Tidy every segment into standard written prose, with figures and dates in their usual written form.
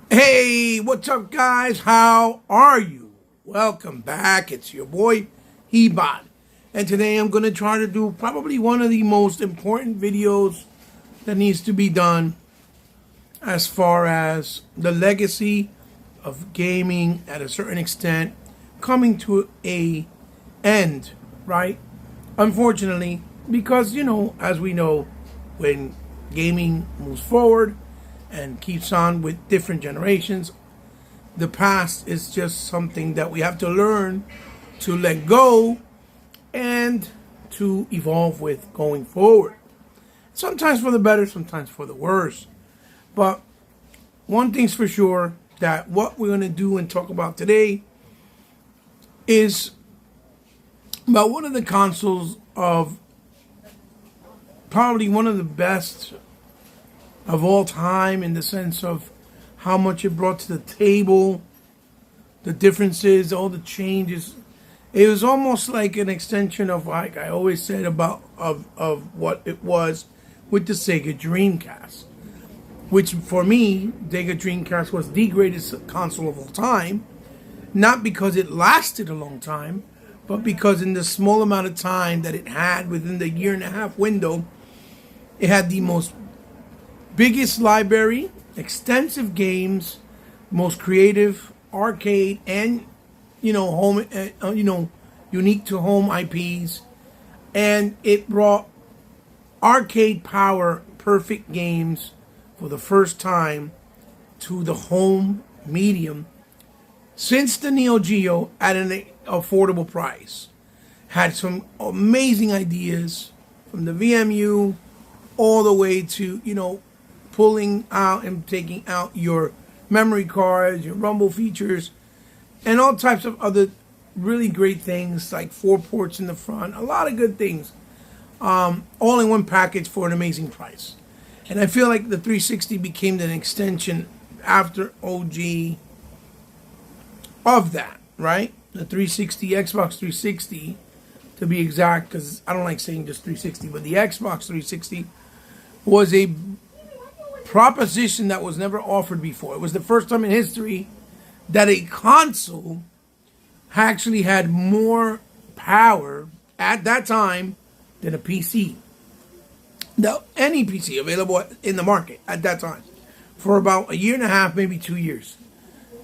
Hey, what's up, guys? How are you? Welcome back. It's your boy, Hebot. And today I'm going to try to do probably one of the most important videos that needs to be done as far as the legacy of gaming at a certain extent coming to a end, right? Unfortunately, because, as we know, when gaming moves forward and keeps on with different generations, the past is just something that we have to learn to let go and to evolve with going forward. Sometimes for the better, sometimes for the worse. But one thing's for sure, that what we're going to do and talk about today is about one of the consoles of probably one of the best of all time, in the sense of how much it brought to the table, the differences, all the changes. It was almost like an extension of, like I always said, about of what it was with the Sega Dreamcast, which for me, Sega Dreamcast was the greatest console of all time, not because it lasted a long time, but because in the small amount of time that it had within the year and a half window, it had the biggest library, extensive games, most creative arcade, and home, unique to home IPs, and it brought arcade power, perfect games for the first time to the home medium since the Neo Geo at an affordable price. Had some amazing ideas from the VMU all the way to pulling out and taking out your memory cards, your rumble features, and all types of other really great things, like 4 ports in the front, a lot of good things, all in one package for an amazing price. And I feel like the 360 became an extension after OG of that, right? The 360, Xbox 360, to be exact, because I don't like saying just 360, but the Xbox 360 was a proposition that was never offered before. It was the first time in history that a console actually had more power at that time than a PC. Now, any PC available in the market at that time for about a year and a half, maybe 2 years.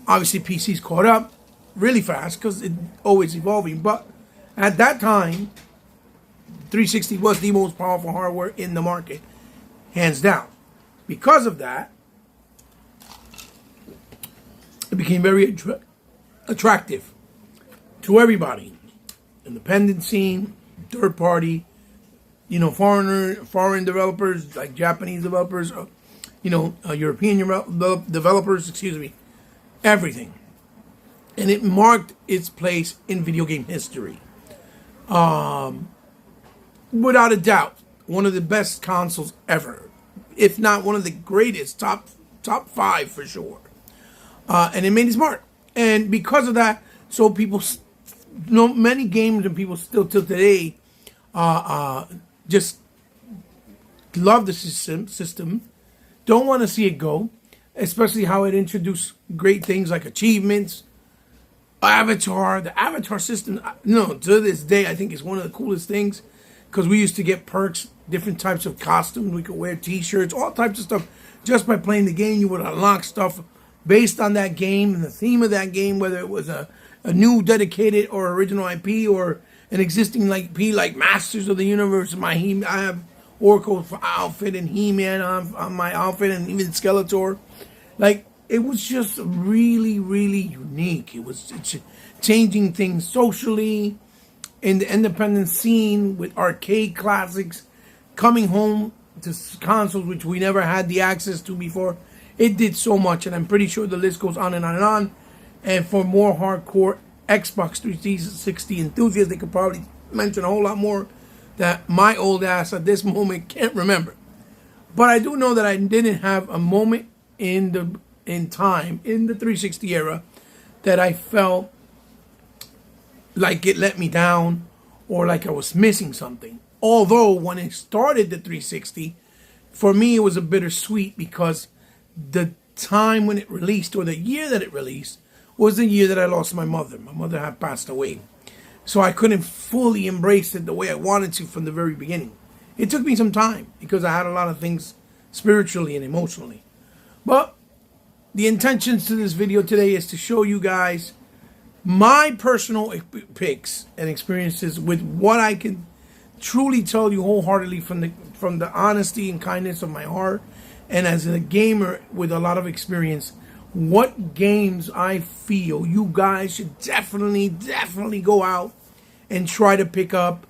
Obviously, PCs caught up really fast because it's always evolving. But at that time, 360 was the most powerful hardware in the market, hands down. Because of that, it became very attractive to everybody. Independent scene, third party, foreign developers, like Japanese developers, European developers, everything. And it marked its place in video game history. Without a doubt, one of the best consoles ever, if not one of the greatest, top 5 for sure. And it made its mark. And because of that, so people, many gamers and people still till today, just love the system, don't want to see it go, especially how it introduced great things like achievements, Avatar. The Avatar system, to this day, I think is one of the coolest things, because we used to get perks, different types of costumes. We could wear t-shirts, all types of stuff. Just by playing the game, you would unlock stuff based on that game and the theme of that game, whether it was a new dedicated or original IP or an existing IP like Masters of the Universe. I have Oracle's outfit and He-Man on my outfit, and even Skeletor. Like, it was just really, really unique. It was changing things socially in the independent scene with arcade classics coming home to consoles which we never had the access to before. It did so much, and I'm pretty sure the list goes on and on and on. And for more hardcore Xbox 360 enthusiasts, they could probably mention a whole lot more that my old ass at this moment can't remember. But I do know that I didn't have a moment in time in the 360 era that I felt like it let me down or like I was missing something. Although when it started the 360, for me it was a bittersweet, because the time when it released, or the year that it released, was the year that I lost my mother. My mother had passed away. So I couldn't fully embrace it the way I wanted to from the very beginning. It took me some time because I had a lot of things spiritually and emotionally. But the intentions to this video today is to show you guys my personal picks and experiences with what I can truly tell you wholeheartedly from the honesty and kindness of my heart, and as a gamer with a lot of experience, what games I feel you guys should definitely go out and try to pick up,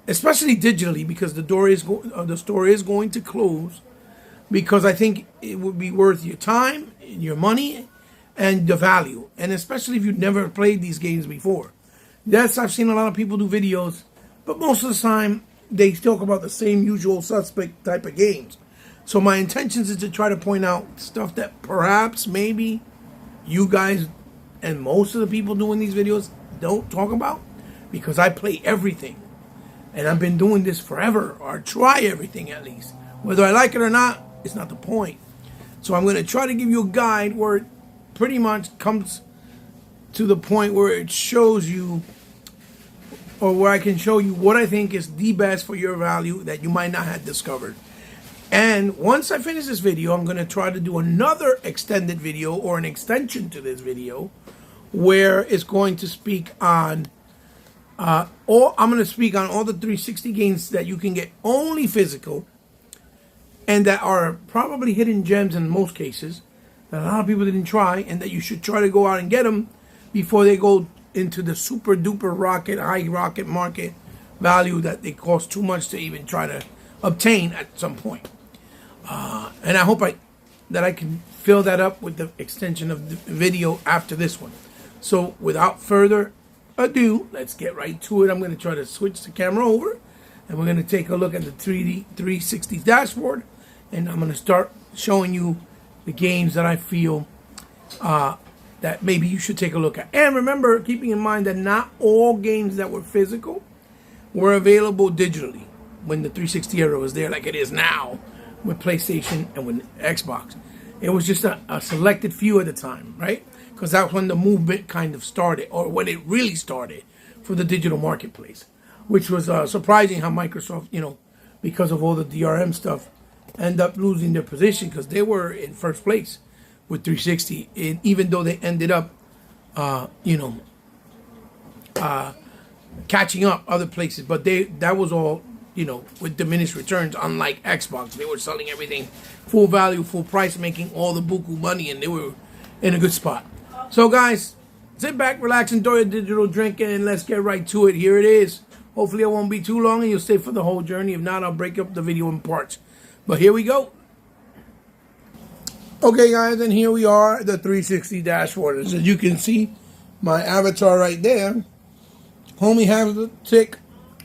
especially digitally, because the store is going to close, because I think it would be worth your time, your money, and the value, and especially if you've never played these games before. Yes, I've seen a lot of people do videos, but most of the time they talk about the same usual suspect type of games. So my intentions is to try to point out stuff that perhaps maybe you guys and most of the people doing these videos don't talk about, because I play everything. And I've been doing this forever, or try everything at least. Whether I like it or not, it's not the point. So I'm going to try to give you a guide where it pretty much comes to the point where it shows you, or where I can show you what I think is the best for your value that you might not have discovered. And once I finish this video, I'm going to try to do another extended video, or an extension to this video, where it's going to speak on I'm going to speak on all the 360 games that you can get only physical, and that are probably hidden gems in most cases that a lot of people didn't try, and that you should try to go out and get them before they go into the super duper high rocket market value that they cost too much to even try to obtain at some point. And I hope that I can fill that up with the extension of the video after this one. So without further ado, let's get right to it. I'm going to try to switch the camera over, and we're going to take a look at the 360 dashboard, and I'm going to start showing you the games that I feel that maybe you should take a look at. And remember, keeping in mind that not all games that were physical were available digitally when the 360 era was there, like it is now with PlayStation and with Xbox. It was just a selected few at the time, right? Because that's when the movement kind of started, or when it really started for the digital marketplace, which was surprising how Microsoft, because of all the DRM stuff, end up losing their position, because they were in first place with 360, and even though they ended up, catching up other places, but that was all, with diminished returns. Unlike Xbox, they were selling everything full value, full price, making all the buku money, and they were in a good spot. So guys, sit back, relax, enjoy a digital drink, and let's get right to it. Here it is. Hopefully it won't be too long and you'll stay for the whole journey. If not, I'll break up the video in parts. But here we go. Okay guys, and here we are, the 360 dashboard. As you can see, my avatar right there, homie has the tick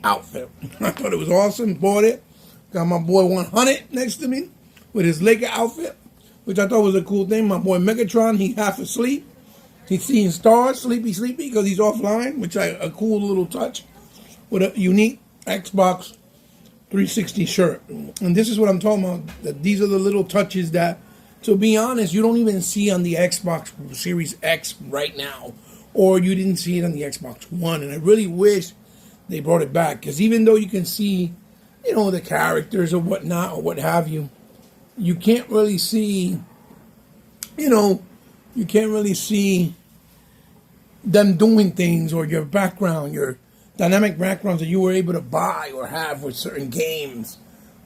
outfit. I thought it was awesome, bought it. Got my boy 100 next to me with his Laker outfit, which I thought was a cool thing. My boy Megatron, he half asleep. He's seeing stars, sleepy, because he's offline, which a cool little touch with a unique Xbox 360 shirt. And this is what I'm talking about. That these are the little touches that, to be honest, you don't even see on the Xbox Series X right now, or you didn't see it on the Xbox One. And I really wish they brought it back, because even though you can see, the characters or whatnot or what have you, you can't really see, you can't really see them doing things, or your background, your dynamic backgrounds that you were able to buy or have with certain games,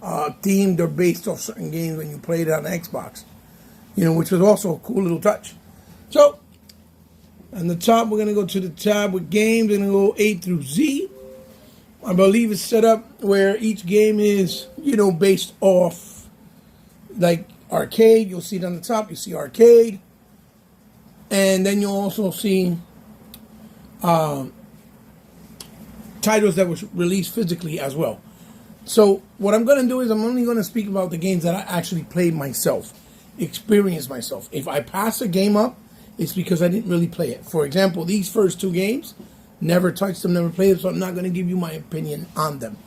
themed or based off certain games when you played it on Xbox, which was also a cool little touch. So, on the top, we're going to go to the tab with games. We're going to go A through Z. I believe it's set up where each game is, based off, like, arcade. You'll see it on the top. You see arcade. And then you'll also see titles that was released physically as well. So what I'm going to do is I'm only going to speak about the games that I actually played myself, experienced myself. If I pass a game up, it's because I didn't really play it. For example, these first two games, never touched them, never played them, so I'm not going to give you my opinion on them.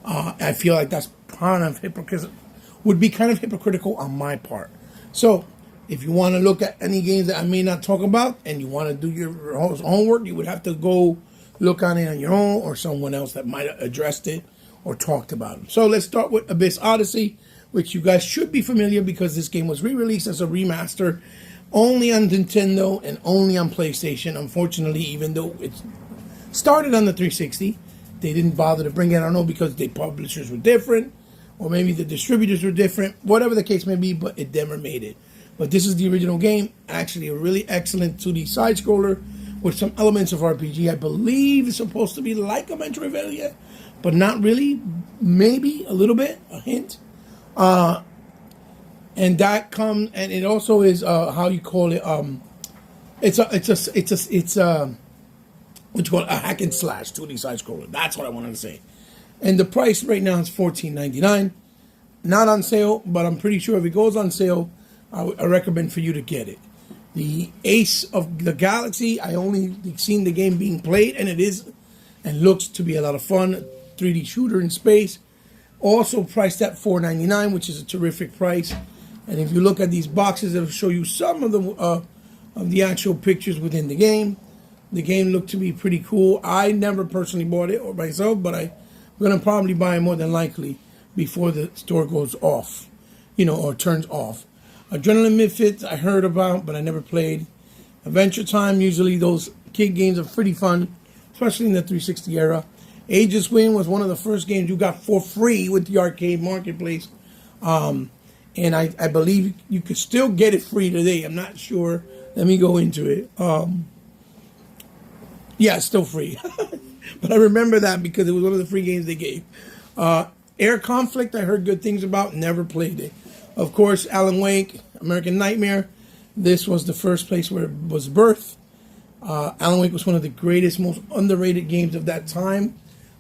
I feel like that's kind of hypocritical on my part. So If you want to look at any games that I may not talk about and you want to do your homework, you would have to go look on it on your own or someone else that might have addressed it or talked about it. So let's start with Abyss Odyssey, which you guys should be familiar because this game was re-released as a remaster only on Nintendo and only on PlayStation. Unfortunately, even though it started on the 360, they didn't bother to bring it. I don't know because the publishers were different or maybe the distributors were different, whatever the case may be, but it never made it. But this is the original game, actually a really excellent 2D side-scroller with some elements of RPG. I believe it's supposed to be like a Metroidvania, but not really. Maybe a little bit, a hint. And that comes, and it also is how you call it. It's what you call it, a hack and slash 2D side-scroller. That's what I wanted to say. And the price right now is $14.99. Not on sale, but I'm pretty sure if it goes on sale, I recommend for you to get it. The Ace of the Galaxy, I only seen the game being played, and it is and looks to be a lot of fun. 3D shooter in space. Also priced at $4.99, which is a terrific price. And if you look at these boxes, it'll show you some of the actual pictures within the game. The game looked to be pretty cool. I never personally bought it or myself, but I'm going to probably buy it more than likely before the store goes off, or turns off. Adrenaline Misfits I heard about, but I never played. Adventure Time, usually those kid games are pretty fun, especially in the 360 era. Age of Swing was one of the first games you got for free with the arcade marketplace. And I believe you could still get it free today. I'm not sure. Let me go into it. Yeah, it's still free. But I remember that because it was one of the free games they gave. Air Conflict, I heard good things about, never played it. Of course, Alan Wake, American Nightmare. This was the first place where it was birthed. Alan Wake was one of the greatest, most underrated games of that time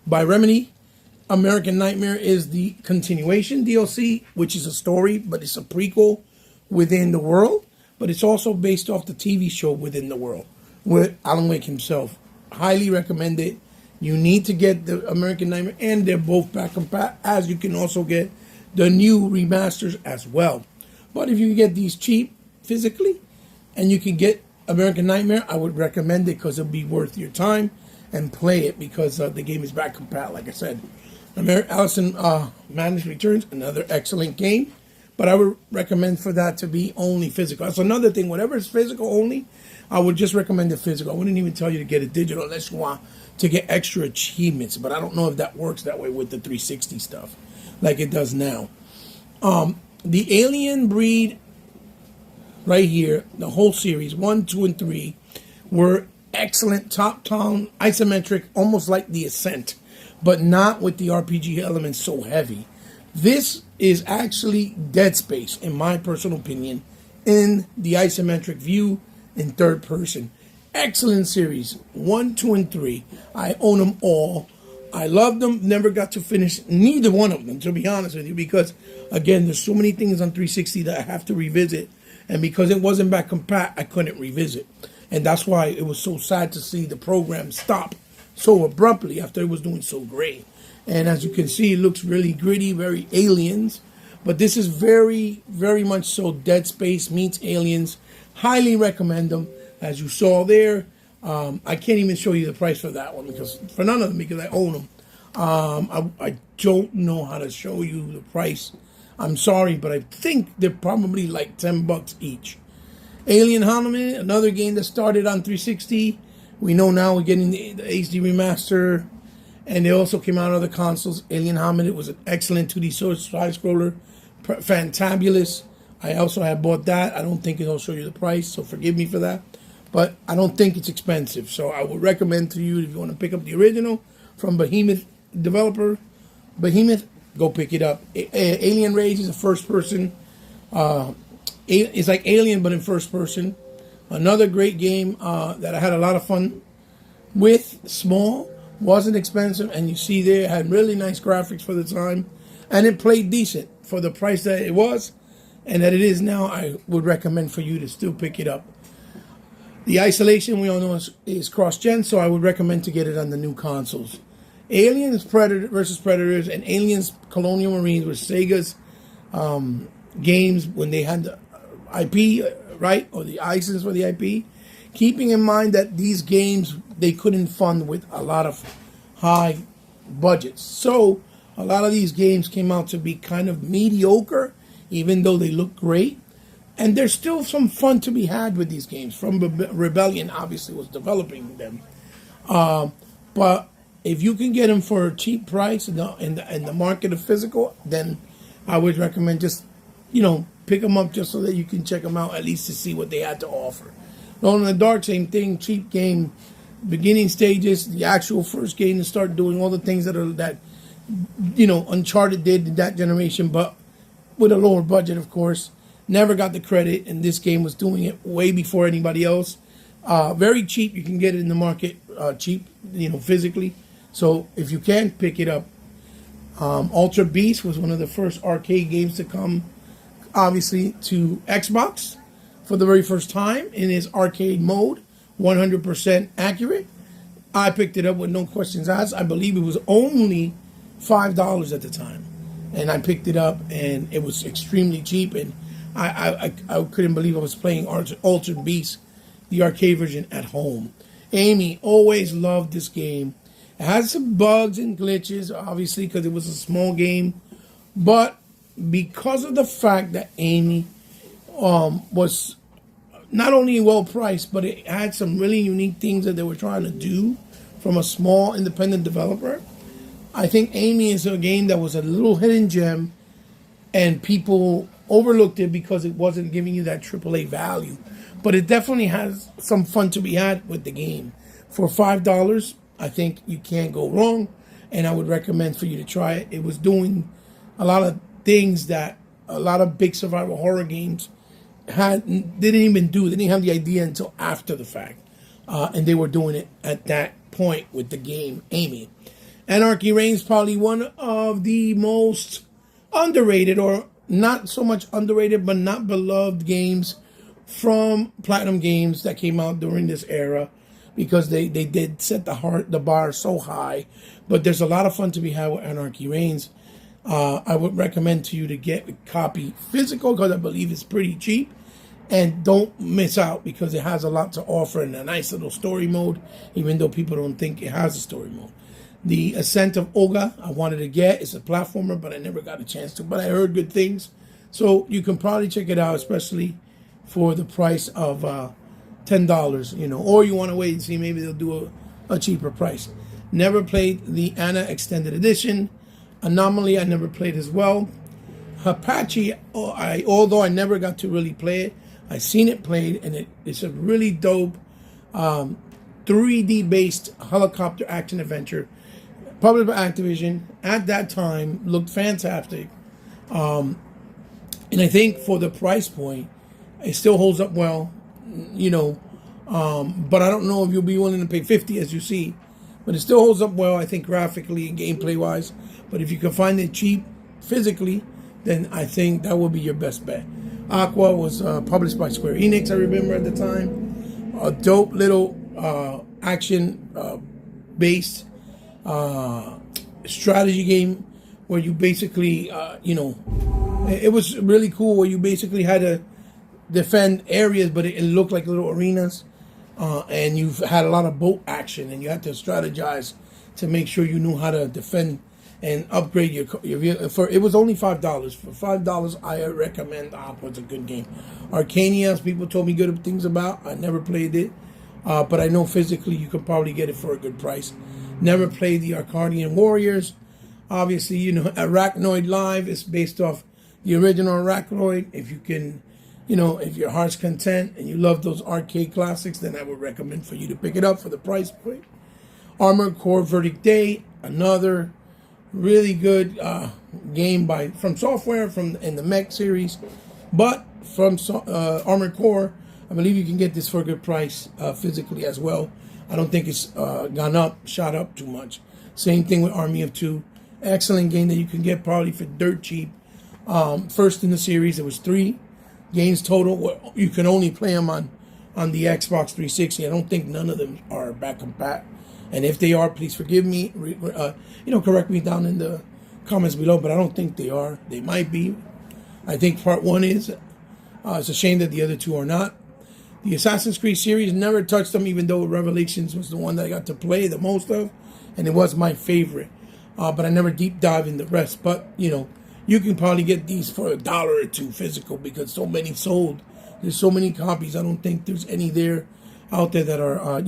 by Remedy. American Nightmare is the continuation DLC, which is a story, but it's a prequel within the world. But it's also based off the TV show Within the World with Alan Wake himself. Highly recommend it. You need to get the American Nightmare, and they're both back compat, as you can also get the new remasters as well. But if you can get these cheap physically, and you can get American Nightmare, I would recommend it because it'll be worth your time and play it because the game is back compat, like I said. Allison Madness Returns, another excellent game, but I would recommend for that to be only physical. That's another thing. Whatever is physical only, I would just recommend it physical. I wouldn't even tell you to get it digital unless you want to get extra achievements, but I don't know if that works that way with the 360 stuff like it does now. The Alien Breed right here, the whole series, 1, 2, and 3, were excellent, top-down, isometric, almost like The Ascent, but not with the RPG elements so heavy. This is actually Dead Space, in my personal opinion, in the isometric view in third person. Excellent series, 1, 2, and 3. I own them all. I loved them, never got to finish neither one of them, to be honest with you, because, again, there's so many things on 360 that I have to revisit, and because it wasn't back compat, I couldn't revisit. And that's why it was so sad to see the program stop so abruptly after it was doing so great. And as you can see, it looks really gritty, very Aliens, but this is very, very much so Dead Space meets Aliens. Highly recommend them. As you saw there, I can't even show you the price for that one for none of them because I own them. I don't know how to show you the price. I'm sorry, but I think they're probably like $10 each. Alien Hominid, another game that started on 360. We know now we're getting the HD remaster, and they also came out on other consoles. Alien Hominid was an excellent 2D side-scroller, fantabulous. I also have bought that. I don't think it'll show you the price, so forgive me for that. But I don't think it's expensive, so I would recommend to you if you want to pick up the original from Behemoth developer, Behemoth, go pick it up. Alien Rage is a first-person. It's like Alien, but in first person. Another great game that I had a lot of fun with. Small, wasn't expensive, and you see there, it had really nice graphics for the time, and it played decent for the price that it was and that it is now. I would recommend for you to still pick it up. The Isolation, we all know, is cross-gen, so I would recommend to get it on the new consoles. Aliens versus Predators and Aliens Colonial Marines were Sega's games when they had IP, right, or the license for the IP. Keeping in mind that these games, they couldn't fund with a lot of high budgets. So a lot of these games came out to be kind of mediocre, even though they look great. And there's still some fun to be had with these games. From Rebellion obviously was developing them. But if you can get them for a cheap price in the market of physical, then I would recommend just, pick them up just so that you can check them out, at least to see what they had to offer. Alone in the Dark, same thing, cheap game, beginning stages, the actual first game to start doing all the things that Uncharted did in that generation, but with a lower budget, of course. Never got the credit, and this game was doing it way before anybody else. Very cheap. You can get it in the market cheap, physically. So if you can, pick it up. Ultra Beast was one of the first arcade games to come, obviously, to Xbox for the very first time in its arcade mode. 100% accurate. I picked it up with no questions asked. I believe it was only $5 at the time. And I picked it up, and it was extremely cheap, and I couldn't believe I was playing Ultra Beast, the arcade version, at home. Amy, always loved this game. It had some bugs and glitches, obviously, because it was a small game. But because of the fact that Amy was not only well priced, but it had some really unique things that they were trying to do from a small independent developer, I think Amy is a game that was a little hidden gem, and people overlooked it because it wasn't giving you that AAA value. But it definitely has some fun to be had with the game. For $5, I think you can't go wrong, and I would recommend for you to try it. It was doing a lot of things that a lot of big survival horror games didn't even do. They didn't have the idea until after the fact. And they were doing it at that point with the game Amy. Anarchy Reigns, probably one of the most underrated, or not so much underrated, but not beloved games from Platinum Games that came out during this era, because they did set the bar so high. But there's a lot of fun to be had with Anarchy Reigns. I would recommend to you to get a copy physical, because I believe it's pretty cheap. And don't miss out, because it has a lot to offer in a nice little story mode, even though people don't think it has a story mode. The Ascent of Olga, I wanted to get. It's a platformer, but I never got a chance to. But I heard good things. So you can probably check it out, especially for the price of $10, or you want to wait and see, maybe they'll do a cheaper price. Never played the Anna Extended Edition. Anomaly, I never played as well. Apache, although I never got to really play it, I've seen it played, and it's a really dope 3D-based helicopter action adventure. Published by Activision. At that time, looked fantastic. And I think for the price point, it still holds up well, but I don't know if you'll be willing to pay $50, as you see. But it still holds up well, I think, graphically and gameplay-wise. But if you can find it cheap physically, then I think that would be your best bet. Aqua was published by Square Enix, I remember at the time. A dope little action-based strategy game where you basically, it was really cool, where you basically had to defend areas, but it looked like little arenas. And you've had a lot of boat action, and you had to strategize to make sure you knew how to defend and upgrade your vehicle. It was only $5. For $5, I recommend Aqua. It's a good game. Arcania, people told me good things about. I never played it, but I know physically you could probably get it for a good price. Never played the Arcadian Warriors. Obviously, Arachnoid Live is based off the original Arachnoid. If you can, if your heart's content and you love those arcade classics, then I would recommend for you to pick it up for the price point. Armored Core Verdict Day, another really good game from Software in the Mech series, but from Armored Core, I believe you can get this for a good price physically as well. I don't think it's shot up too much. Same thing with Army of Two. Excellent game that you can get probably for dirt cheap. First in the series, there was 3 games total. You can only play them on the Xbox 360. I don't think none of them are back compat. And if they are, please forgive me. Correct me down in the comments below. But I don't think they are. They might be. I think part 1 is. It's a shame that the other two are not. The Assassin's Creed series, never touched them, even though Revelations was the one that I got to play the most of, and it was my favorite. But I never deep dive in the rest. But, you can probably get these for $1 or $2 physical because so many sold. There's so many copies. I don't think there's any there out there that are,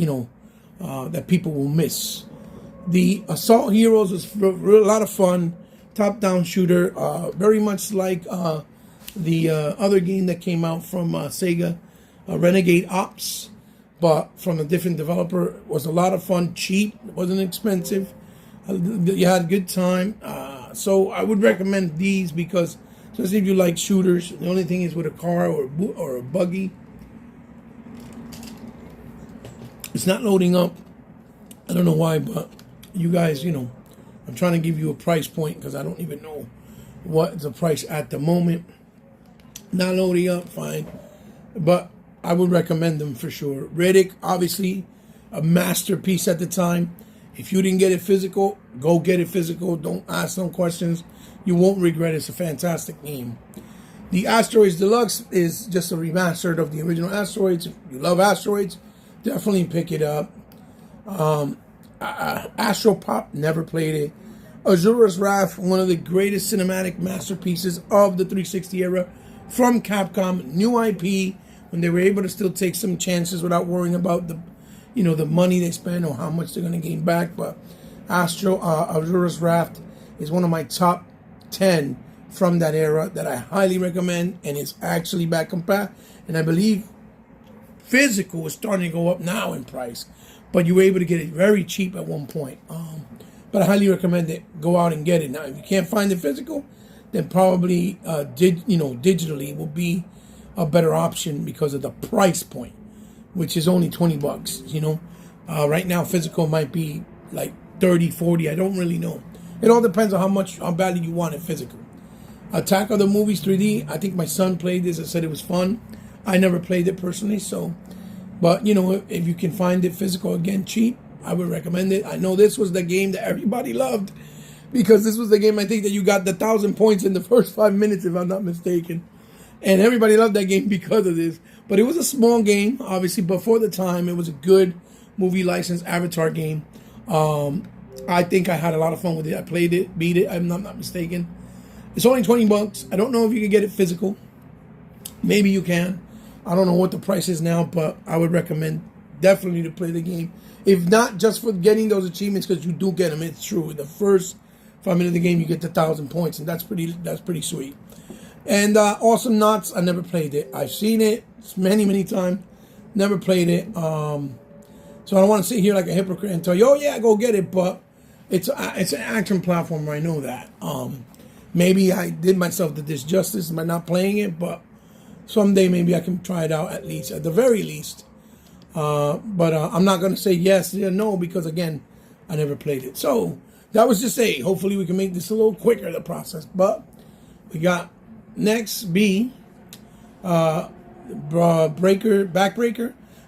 that people will miss. The Assault Heroes was a lot of fun. Top-down shooter, very much like the other game that came out from Sega, Renegade Ops, but from a different developer. It was a lot of fun, cheap, it wasn't expensive. You had a good time. So I would recommend these because, especially if you like shooters, the only thing is with a car or a buggy, it's not loading up. I don't know why, but you guys, I'm trying to give you a price point because I don't even know what the price at the moment. Not loading up, fine. But I would recommend them for sure. Riddick, obviously, a masterpiece at the time. If you didn't get it physical, go get it physical. Don't ask no questions. You won't regret it. It's a fantastic game. The Asteroids Deluxe is just a remastered of the original Asteroids. If you love Asteroids, definitely pick it up. Astro Pop, never played it. Azura's Wrath, one of the greatest cinematic masterpieces of the 360 era from Capcom. New IP, when they were able to still take some chances without worrying about the money they spend or how much they're going to gain back. But Azura's Wrath is one of my top 10 from that era that I highly recommend, and it's actually back compat. And I believe physical is starting to go up now in price, but you were able to get it very cheap at one point. But I highly recommend it. Go out and get it. Now, if you can't find the physical, then probably digitally will be a better option because of the price point, which is only $20. Right now physical might be like 30, 40. I don't really know. It all depends on how badly you want it physical. Attack of the Movies 3D. I think my son played this. I said it was fun. I never played it personally, but if you can find it physical again cheap, I would recommend it. I know this was the game that everybody loved because this was the game I think that you got the 1,000 points in the first 5 minutes, if I'm not mistaken. And everybody loved that game because of this. But it was a small game, obviously, but for the time, it was a good movie license Avatar game. I think I had a lot of fun with it. I played it, beat it, I'm not mistaken. It's only $20. I don't know if you can get it physical. Maybe you can. I don't know what the price is now, but I would recommend definitely to play the game. If not just for getting those achievements, because you do get them. It's true. In the first 5 minutes of the game, you get the 1,000 points, and that's pretty sweet. And Awesome Knots, I never played it. I've seen it many times. Never played it. So I don't want to sit here like a hypocrite and tell you, oh yeah, go get it. But it's an action platformer. I know that. Maybe I did myself the disjustice by not playing it, but someday maybe I can try it out at the very least. But I'm not going to say yes or no because, again, I never played it. So that was just A. Hopefully we can make this a little quicker, the process. But we got next B, Backbreaker.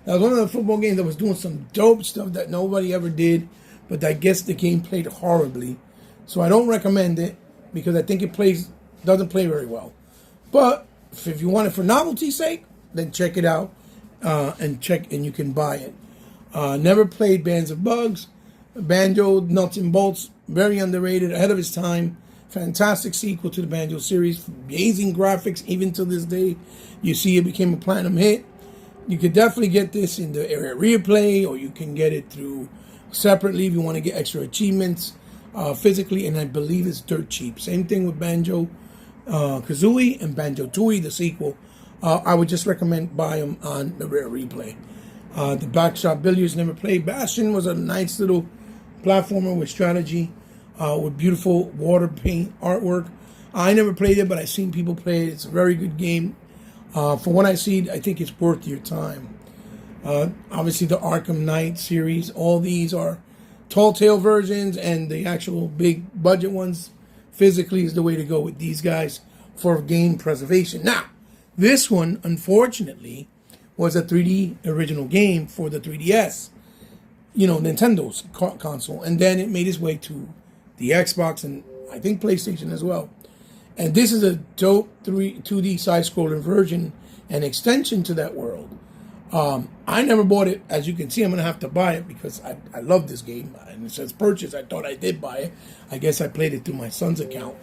That was one of the football games that was doing some dope stuff that nobody ever did. But I guess the game played horribly. So I don't recommend it because I think it doesn't play very well. But if you want it for novelty's sake, then check it out. And you can buy it. Never played Bands of Bugs. Banjo, Nuts and Bolts, very underrated, ahead of its time. Fantastic sequel to the Banjo series. Amazing graphics, even to this day. You see it became a platinum hit. You could definitely get this in the area replay, or you can get it through separately if you want to get extra achievements physically, and I believe it's dirt cheap. Same thing with Banjo Kazooie and Banjo Tooie, the sequel. I would just recommend buy them on the rare replay. The Backshot Billiards, never played. Bastion was a nice little platformer with strategy, with beautiful water paint artwork. I never played it, but I've seen people play it. It's a very good game. From what I see, I think it's worth your time. Obviously, the Arkham Knight series. All these are tall tale versions, and the actual big budget ones physically is the way to go with these guys for game preservation. Now, this one, unfortunately, was a 3D original game for the 3DS, Nintendo's console. And then it made its way to the Xbox and I think PlayStation as well. And this is a dope 2D side-scrolling version. an extension to that world. I never bought it. As you can see, I'm going to have to buy it because I love this game. And it says purchase. I thought I did buy it. I guess I played it through my son's account.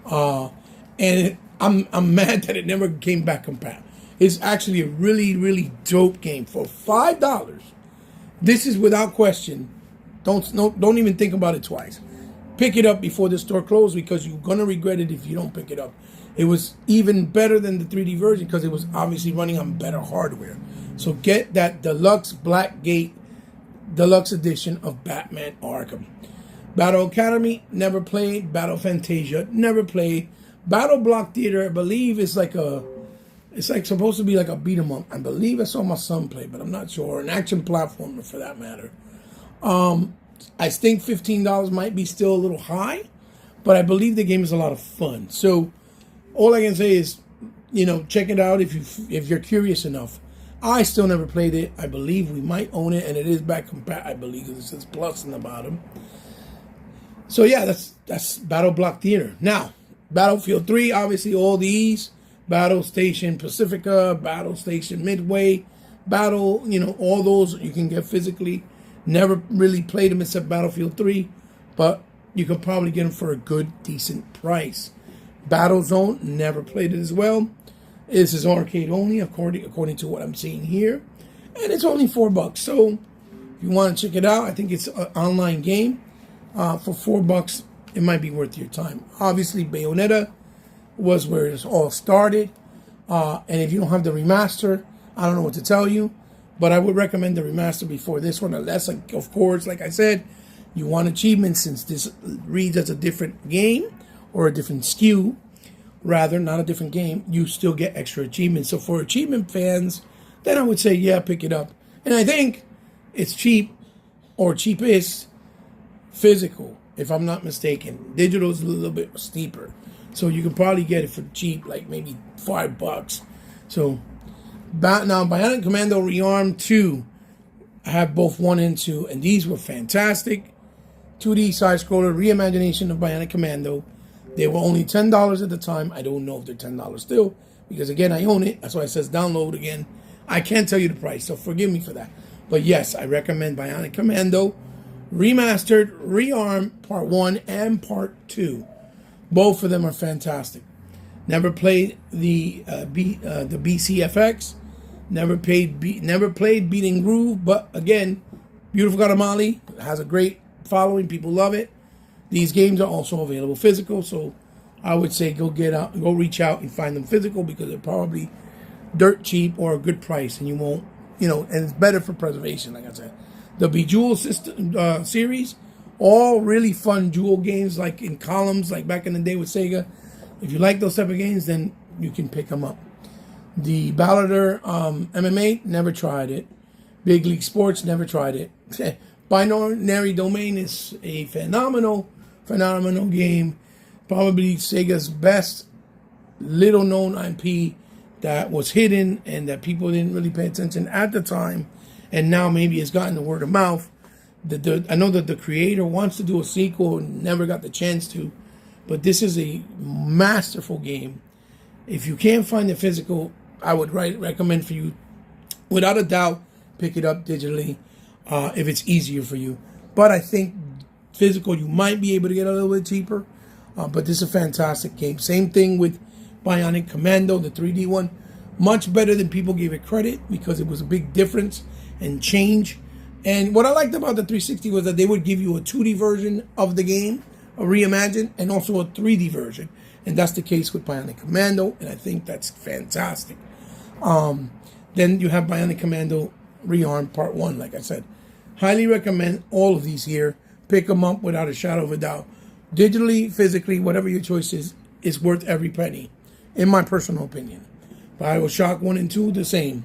I'm mad that it never came back compatible. It's actually a really, really dope game for $5. This is without question. Don't even think about it twice. Pick it up before the store closes because you're going to regret it if you don't pick it up. It was even better than the 3D version because it was obviously running on better hardware. So get that deluxe Blackgate deluxe edition of Batman Arkham. Battle Academy, never played. Battle Fantasia, never played. Battle Block Theater, I believe it's like supposed to be like a beat 'em up. I believe I saw my son play, but I'm not sure. An action platformer for that matter. I think $15 might be still a little high, but I believe the game is a lot of fun. So all I can say is, check it out if you're curious enough. I still never played it. I believe we might own it, and it is back compatible. I believe because it says plus in the bottom. So yeah, that's Battle Block Theater. Now, Battlefield 3, obviously all these. Battle Station Pacifica, Battle Station Midway, Battle, all those you can get physically. Never really played them except Battlefield 3, but you could probably get them for a good, decent price. Battlezone, never played it as well. This is arcade only, according to what I'm seeing here. And it's only $4. So if you want to check it out, I think it's an online game. For $4, it might be worth your time. Obviously, Bayonetta was where it all started. And if you don't have the remaster, I don't know what to tell you. But I would recommend the remaster before this one. Unless, of course, like I said, you want achievements since this reads as a different game or a different SKU. Rather, not a different game. You still get extra achievements. So for achievement fans, then I would say, yeah, pick it up. And I think it's cheap or cheapest physical, if I'm not mistaken. Digital is a little bit steeper. So you can probably get it for cheap, like maybe $5. So now, Bionic Commando Rearm 2, I have both 1 and 2, and these were fantastic. 2D side-scroller reimagination of Bionic Commando. They were only $10 at the time. I don't know if they're $10 still, because again, I own it. That's why it says download again. I can't tell you the price, so forgive me for that. But yes, I recommend Bionic Commando Remastered, Rearm Part 1 and Part 2. Both of them are fantastic. Never played the BCFX. Never played Beat and Groove, but again, Beautiful Katamali has a great following. People love it. These games are also available physical, so I would say go reach out and find them physical because they're probably dirt cheap or a good price, and you won't, and it's better for preservation. Like I said, the Bejeweled system series, all really fun Jewel games, like in columns, like back in the day with Sega. If you like those type of games, then you can pick them up. The Ballader MMA, never tried it. Big League Sports, never tried it. Binary Domain is a phenomenal game. Probably Sega's best little-known IP that was hidden and that people didn't really pay attention at the time. And now maybe it's gotten the word of mouth. I know that the creator wants to do a sequel and never got the chance to. But this is a masterful game. If you can't find the physical, I would recommend for you, without a doubt, pick it up digitally if it's easier for you. But I think physical, you might be able to get a little bit cheaper. But this is a fantastic game. Same thing with Bionic Commando, the 3D one. Much better than people gave it credit because it was a big difference and change. And what I liked about the 360 was that they would give you a 2D version of the game, a reimagined, and also a 3D version. And that's the case with Bionic Commando, and I think that's fantastic. Then you have Bionic Commando Rearm Part 1, like I said. Highly recommend all of these here. Pick them up without a shadow of a doubt. Digitally, physically, whatever your choice is worth every penny, in my personal opinion. BioShock 1 and 2, the same.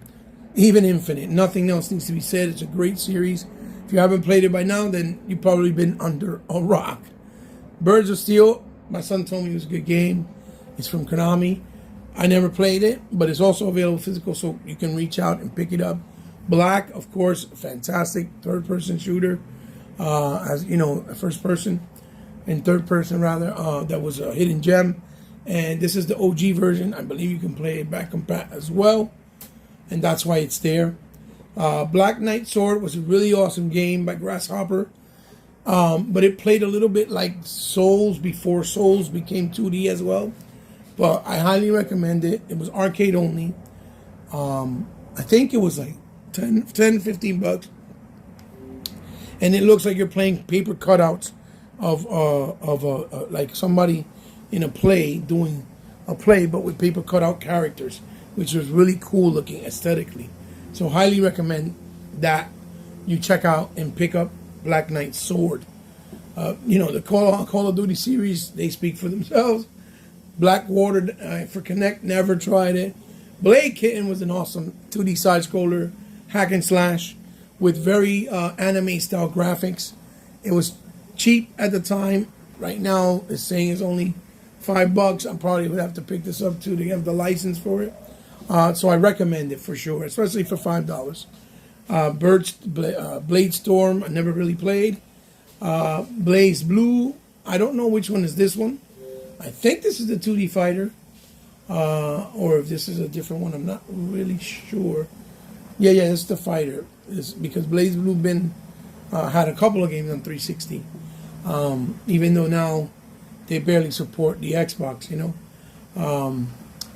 Even Infinite. Nothing else needs to be said. It's a great series. If you haven't played it by now, then you've probably been under a rock. Birds of Steel, my son told me it was a good game. It's from Konami. I never played it, but it's also available physical, so you can reach out and pick it up. Black, of course, fantastic third-person shooter. As you know, first person and third person rather. That was a hidden gem, and this is the OG version. I believe you can play it back compat as well. and that's why it's there. Black Knight Sword was a really awesome game by Grasshopper, but it played a little bit like Souls before Souls became 2D as well. But I highly recommend it. It was arcade only. I think it was like 10, 15 bucks. And it looks like you're playing paper cutouts of like somebody in a play doing a play, but with paper cutout characters, which was really cool looking aesthetically. So highly recommend that you check out and pick up Black Knight Sword. The Call of Duty series, they speak for themselves. Blackwater for Connect, never tried it. Blade Kitten was an awesome 2D side scroller, hack and slash, with very anime style graphics. It was cheap at the time. Right now, it's saying it's only $5. I probably would have to pick this up too to have the license for it. So I recommend it for sure, especially for $5. Blade Storm, I never really played. Blaze Blue, I don't know which one is this one. I think this is the 2D fighter, or if this is a different one, I'm not really sure. Yeah, it's the fighter. It's because Blaze Blue had a couple of games on 360, even though now they barely support the Xbox,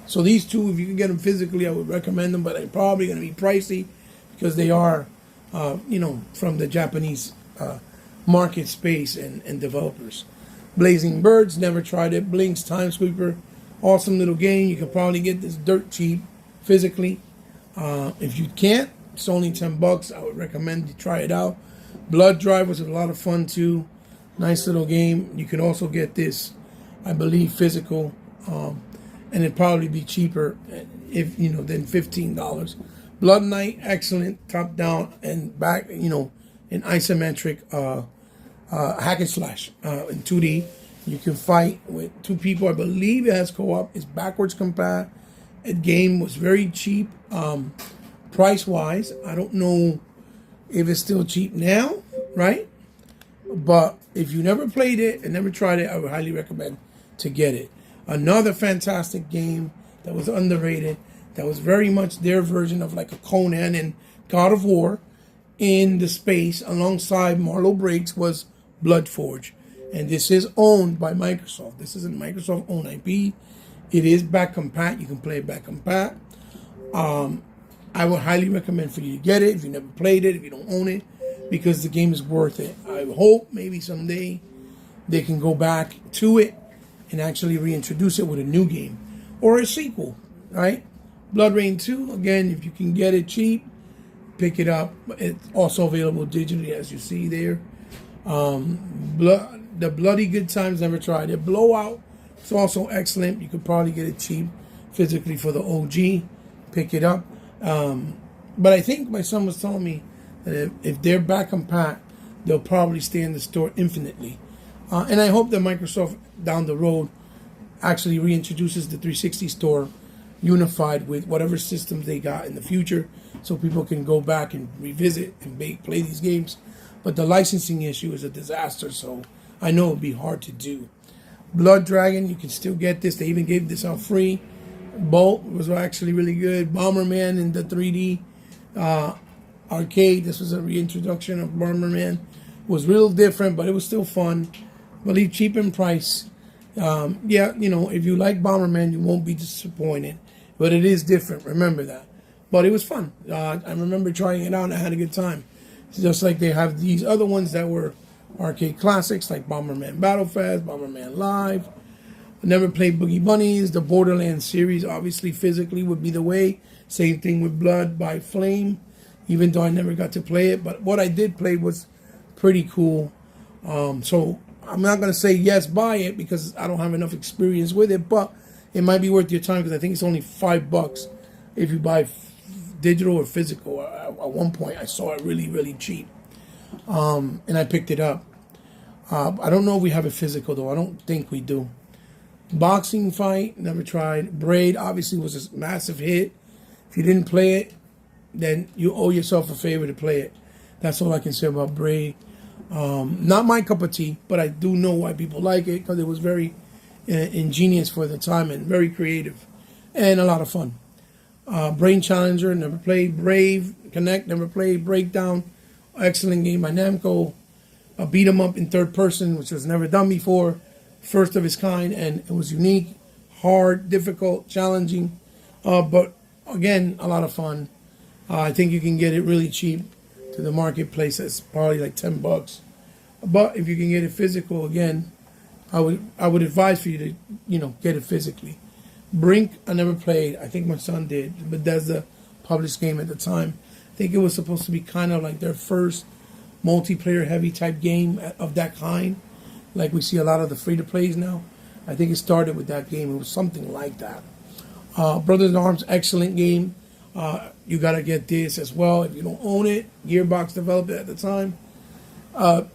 So these two, if you can get them physically, I would recommend them, but they're probably going to be pricey because they are, from the Japanese market space and developers. Blazing Birds, never tried it. Blink's Time Sweeper, awesome little game. You can probably get this dirt cheap physically. If you can't, it's only $10. I would recommend you try it out. Blood Drive was a lot of fun too. Nice little game. You can also get this, I believe, physical, and it'd probably be cheaper than $15. Blood Knight, excellent, top down and back, in isometric hack and slash in 2D. You can fight with two people. I believe it has co-op. It's backwards compat. The game was very cheap, price-wise. I don't know if it's still cheap now, right? But if you never played it and never tried it, I would highly recommend to get it. Another fantastic game that was underrated, that was very much their version of like a Conan and God of War in the space alongside Marlow Briggs, was Bloodforge. And this is owned by Microsoft. This is a Microsoft-owned IP. It is back compat. You can play it back compat. I would highly recommend for you to get it if you never played it, if you don't own it, because the game is worth it. I hope maybe someday they can go back to it and actually reintroduce it with a new game or a sequel, right? Blood Rain 2, again, if you can get it cheap, pick it up. It's also available digitally, as you see there. The Bloody Good Times, never tried it. Blowout, it's also excellent. You could probably get it cheap physically for the OG. Pick it up. But I think my son was telling me that if they're back compat, they'll probably stay in the store infinitely. And I hope that Microsoft down the road actually reintroduces the 360 store unified with whatever systems they got in the future, so people can go back and revisit and play these games. But the licensing issue is a disaster, so I know it would be hard to do. Blood Dragon, you can still get this. They even gave this out free. Bolt was actually really good. Bomberman in the 3D arcade. This was a reintroduction of Bomberman. It was real different, but it was still fun. Really cheap in price. If you like Bomberman, you won't be disappointed. But it is different, remember that. But it was fun. I remember trying it out and I had a good time. It's just like they have these other ones that were arcade classics, like Bomberman Battle Fest, Bomberman Live. I never played Boogie Bunnies. The Borderlands series, obviously, physically would be the way. Same thing with Blood by Flame, even though I never got to play it. But what I did play was pretty cool. So I'm not going to say yes, buy it, because I don't have enough experience with it. But it might be worth your time, because I think it's only $5 if you buy digital or physical. At one point, I saw it really, really cheap. And I picked it up. I don't know if we have it physical, though. I don't think we do. Boxing Fight, never tried. Braid, obviously, was a massive hit. If you didn't play it, then you owe yourself a favor to play it. That's all I can say about Braid. Not my cup of tea, but I do know why people like it, because it was very ingenious for the time and very creative and a lot of fun. Brain Challenger, never played. Brave Connect, never played. Breakdown, excellent game by Namco. A beat 'em up in third person, which was never done before, first of its kind, and it was unique, hard, difficult, challenging, but again, a lot of fun. I think you can get it really cheap to the marketplace. It's probably like $10. But if you can get it physical, again, I would advise for you to get it physically. Brink, I never played. I think my son did, but that's the published game at the time. I think it was supposed to be kind of like their first multiplayer heavy type game of that kind, like we see a lot of the free to plays now. I think it started with that game. It was something like that. Brothers in Arms, excellent game. You got to get this as well if you don't own it. Gearbox developed it at the time.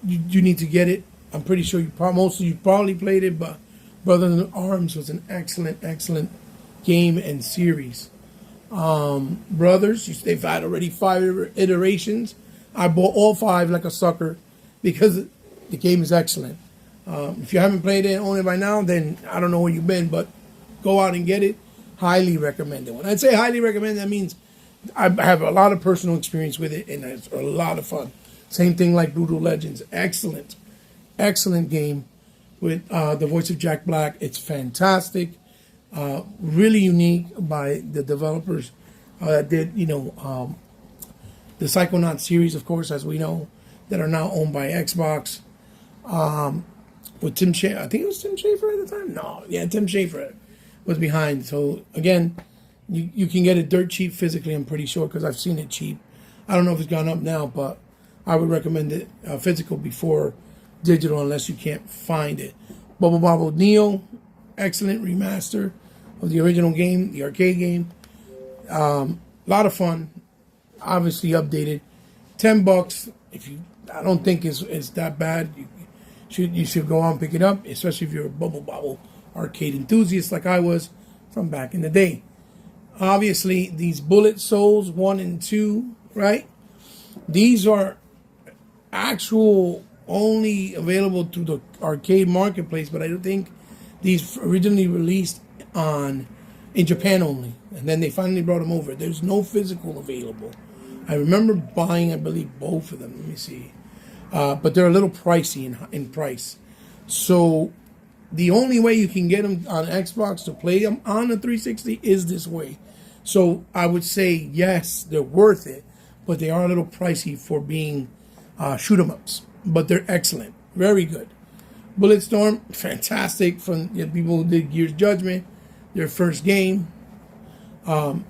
You need to get it. I'm pretty sure most of you probably played it, but Brothers in Arms was an excellent game and series. Brothers, they've had already 5 iterations. I bought all 5 like a sucker because the game is excellent. If you haven't played it and own it by now, then I don't know where you've been, but go out and get it. Highly recommend it. When I say highly recommend, that means I have a lot of personal experience with it, and it's a lot of fun. Same thing like Brutal Legends. Excellent game with the voice of Jack Black. It's fantastic. Really unique by the developers that did, the Psychonaut series, of course, as we know, that are now owned by Xbox. With Tim Schafer, I think it was Tim Schafer at the time. No, yeah, Tim Schafer was behind. So again, you can get it dirt cheap physically. I'm pretty sure because I've seen it cheap. I don't know if it's gone up now, but I would recommend it physical before digital unless you can't find it. Bubble Bobble Neo, excellent remaster of the original game, the arcade game. A lot of fun. Obviously updated. $10. I don't think it's that bad. You should go out and pick it up, especially if you're a Bubble Bobble arcade enthusiast like I was from back in the day. Obviously, these Bullet Souls 1 and 2, right? These are actual only available through the arcade marketplace, but I don't think these originally released in Japan only, and then they finally brought them over. There's no physical available. I remember buying, I believe, both of them. Let me see. But they're a little pricey in price. So the only way you can get them on Xbox to play them on the 360 is this way. So I would say, yes, they're worth it, but they are a little pricey for being shoot 'em ups. But they're excellent. Very good. Bulletstorm, fantastic from the people who did Gears Judgment. Their first game. Own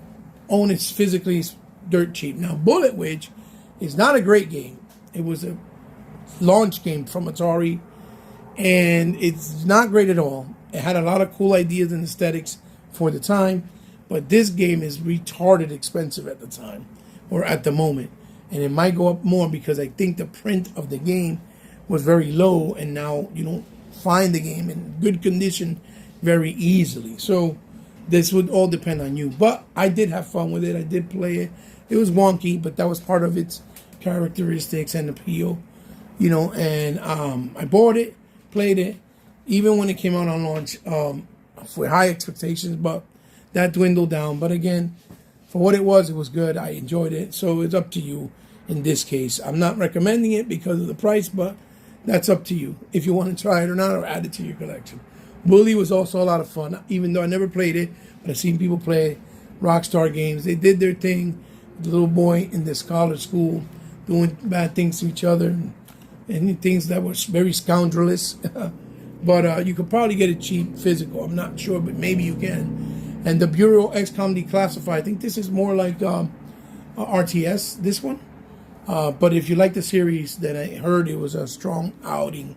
it physically dirt cheap. Now, Bullet Witch is not a great game. It was a launch game from Atari, and it's not great at all. It had a lot of cool ideas and aesthetics for the time, but this game is retarded expensive at the time, or at the moment. And it might go up more because I think the print of the game was very low, and now you don't find the game in good condition very easily. So this would all depend on you. But I did have fun with it. I did play it. It was wonky, but that was part of its characteristics and appeal. And I bought it, played it, even when it came out on launch with high expectations, but that dwindled down. But again, for what it was good. I enjoyed it. So it's up to you in this case. I'm not recommending it because of the price, but that's up to you if you want to try it or not, or add it to your collection. Bully was also a lot of fun, even though I never played it, but I've seen people play Rockstar Games. They did their thing. The little boy in the scholar school doing bad things to each other and things that was very scoundrelous. But you could probably get it cheap physical. I'm not sure, but maybe you can. And the Bureau XCOM Declassified, I think this is more like RTS, this one. But if you like the series, then I heard it was a strong outing.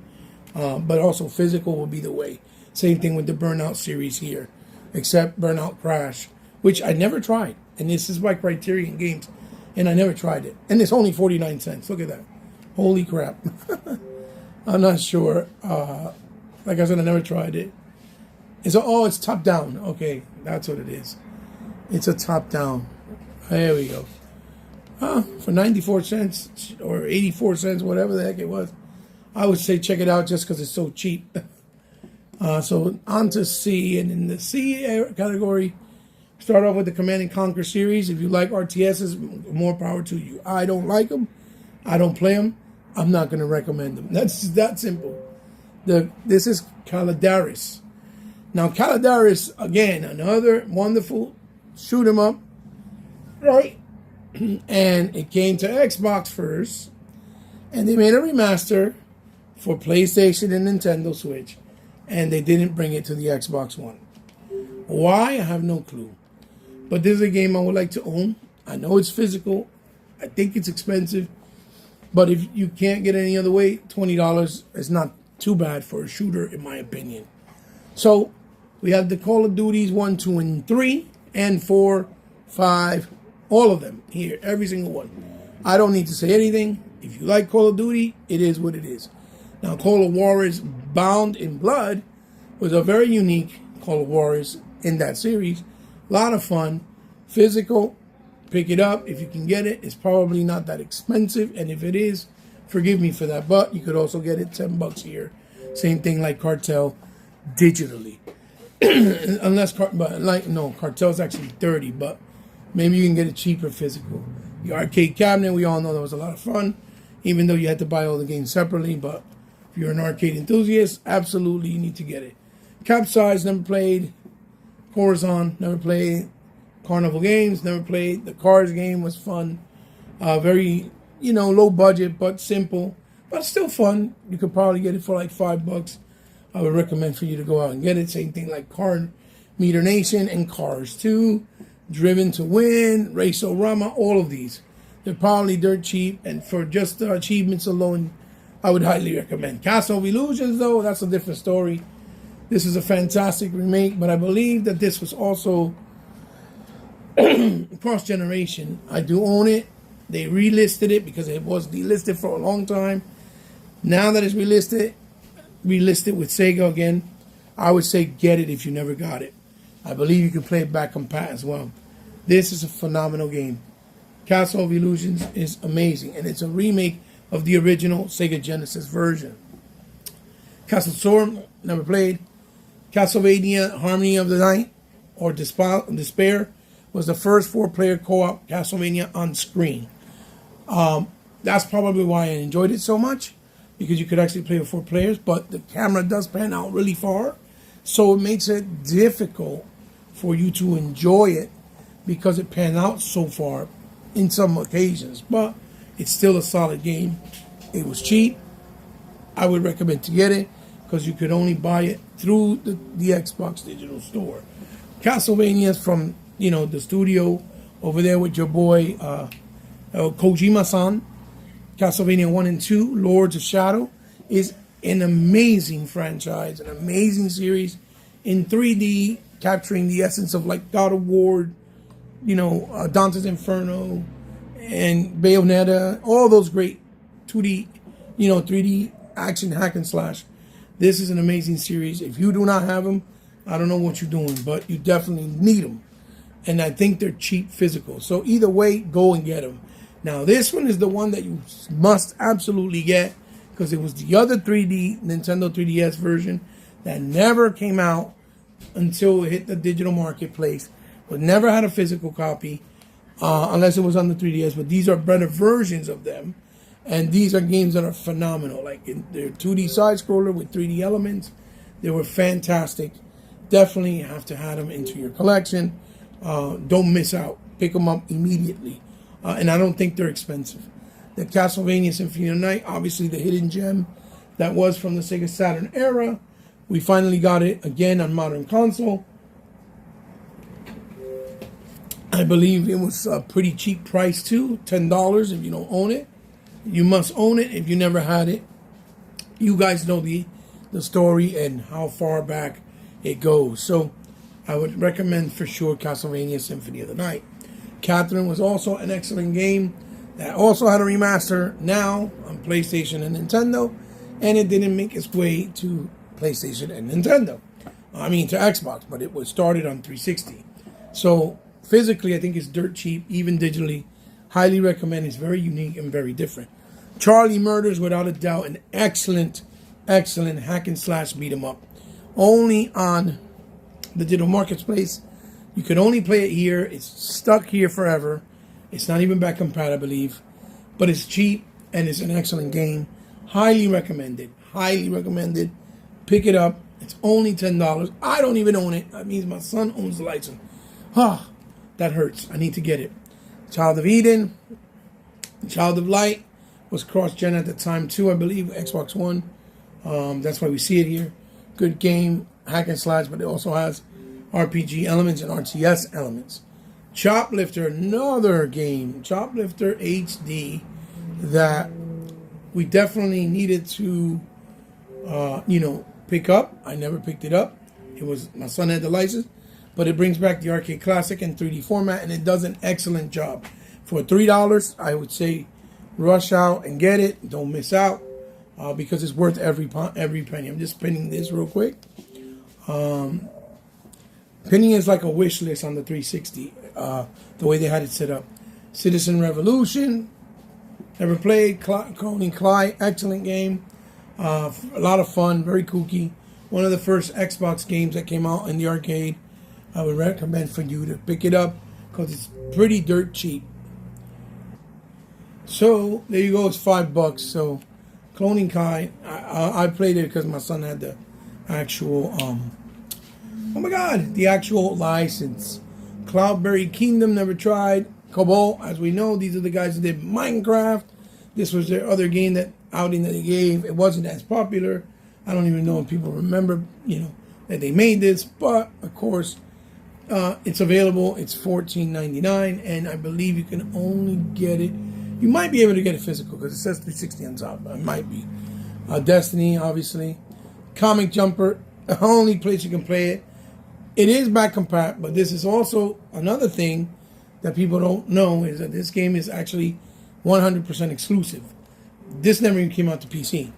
But also physical will be the way. Same thing with the Burnout series here, except Burnout Crash, which I never tried. And this is by Criterion Games, and I never tried it. And it's only 49 cents. Look at that. Holy crap. I'm not sure. Like I said, I never tried it. It's top down. Okay, that's what it is. It's a top down. There we go. For 94 cents or 84 cents, whatever the heck it was, I would say check it out just because it's so cheap. So on to C, and in the C category, Start off with the Command and Conquer series. If you like RTSs, more power to you. I don't like them. I don't play them. I'm not going to recommend them. That's that simple. This is Calladaris. Now, Calladaris, again, another wonderful shoot 'em up, right? And it came to Xbox first, and they made a remaster for PlayStation and Nintendo Switch, and they didn't bring it to the Xbox One. Why? I have no clue. But this is a game I would like to own. I know it's physical. I think it's expensive. But if you can't get any other way, $20 is not too bad for a shooter, in my opinion. So we have the Call of Duties 1, 2, and 3, and 4, 5, all of them here, every single one. I don't need to say anything. If you like Call of Duty, it is what it is. Now, Call of Juarez Bound in Blood was a very unique Call of Juarez in that series. A lot of fun, physical. Pick it up if you can get it. It's probably not that expensive, and if it is, forgive me for that. But you could also get it $10 here. Same thing like Cartel, digitally. Cartel's actually $30, but maybe you can get it cheaper physical. The arcade cabinet, we all know that was a lot of fun, even though you had to buy all the games separately. But if you're an arcade enthusiast, absolutely you need to get it. Capsize, never played. Corazon, never played. Carnival Games, never played. The Cars game was fun. Very, low budget, but simple. But still fun. You could probably get it for like $5. I would recommend for you to go out and get it. Same thing like Car Meter Nation and Cars 2. Driven to Win, Race-O-Rama, all of these. They're probably dirt cheap. And for just the achievements alone, I would highly recommend. Castle of Illusions, though, that's a different story. This is a fantastic remake, but I believe that this was also cross-generation. I do own it. They relisted it because it was delisted for a long time. Now that it's relisted with Sega again, I would say get it if you never got it. I believe you can play it back compat as well. This is a phenomenal game. Castle of Illusions is amazing, and it's a remake of the original Sega Genesis version. Castle Storm, never played. Castlevania Harmony of the Night, or Despair, was the first 4-player co-op Castlevania on screen. That's probably why I enjoyed it so much, because you could actually play with 4 players, but the camera does pan out really far, so it makes it difficult for you to enjoy it because it pans out so far in some occasions. But it's still a solid game. It was cheap. I would recommend to get it because you could only buy it through the Xbox Digital Store. Castlevania's from the studio over there with your boy Kojima-san. Castlevania 1 and 2, Lords of Shadow, is an amazing franchise, an amazing series in 3D, capturing the essence of like God of War, Dante's Inferno, and Bayonetta, all those great 2D, 3D action hack and slash. This is an amazing series. If you do not have them, I don't know what you're doing, but you definitely need them. And I think they're cheap physical. So either way, go and get them. Now, this one is the one that you must absolutely get because it was the other Nintendo 3DS version that never came out until it hit the digital marketplace, but never had a physical copy unless it was on the 3DS. But these are better versions of them. And these are games that are phenomenal. Like they're 2D side-scroller with 3D elements. They were fantastic. Definitely have to add them into your collection. Don't miss out. Pick them up immediately. And I don't think they're expensive. The Castlevania Symphony of the Night, obviously the hidden gem that was from the Sega Saturn era. We finally got it again on modern console. I believe it was a pretty cheap price too, $10 if you don't own it. You must own it if you never had it. You guys know the story and how far back it goes. So I would recommend for sure Castlevania Symphony of the Night. Catherine was also an excellent game that also had a remaster now on PlayStation and Nintendo, and it didn't make its way to PlayStation and Nintendo. To Xbox, but it was started on 360. So physically, I think it's dirt cheap, even digitally. Highly recommend. It's very unique and very different. Charlie Murders, without a doubt, an excellent hack and slash beat 'em up. Only on the digital marketplace. You can only play it here. It's stuck here forever. It's not even back compatible, I believe. But it's cheap and it's an excellent game. Highly recommended. Highly recommended. Pick it up. It's only $10. I don't even own it. That means my son owns the license. Ah, that hurts. I need to get it. Child of Eden, Child of Light was cross-gen at the time too, I believe, Xbox One. That's why we see it here. Good game, hack and slash, but it also has RPG elements and RTS elements. Choplifter, another game, Choplifter HD, that we definitely needed to, pick up. I never picked it up. It was my son had the license, but it brings back the arcade classic in 3D format, and it does an excellent job. For $3, I would say rush out and get it. Don't miss out because it's worth every penny. I'm just pinning this real quick. Pinning is like a wish list on the 360. The way they had it set up. Citizen Revolution. Never played. Coney Clyde. Excellent game. A lot of fun. Very kooky. One of the first Xbox games that came out in the arcade. I would recommend for you to pick it up because it's pretty dirt cheap. So there you go. It's $5. So Cloning Kai, I played it because my son had the actual the actual license. Cloudberry Kingdom, never tried. Cobalt, as we know, these are the guys that did Minecraft. This was their other game outing that they gave. It wasn't as popular. I don't even know if people remember, that they made this, but of course, it's available. It's $14.99, and I believe you can only get it. You might be able to get it physical because it says 360 on top. It might be. Destiny, obviously. Comic Jumper, the only place you can play it. It is back compat, but this is also another thing that people don't know is that this game is actually 100% exclusive. This never even came out to PC.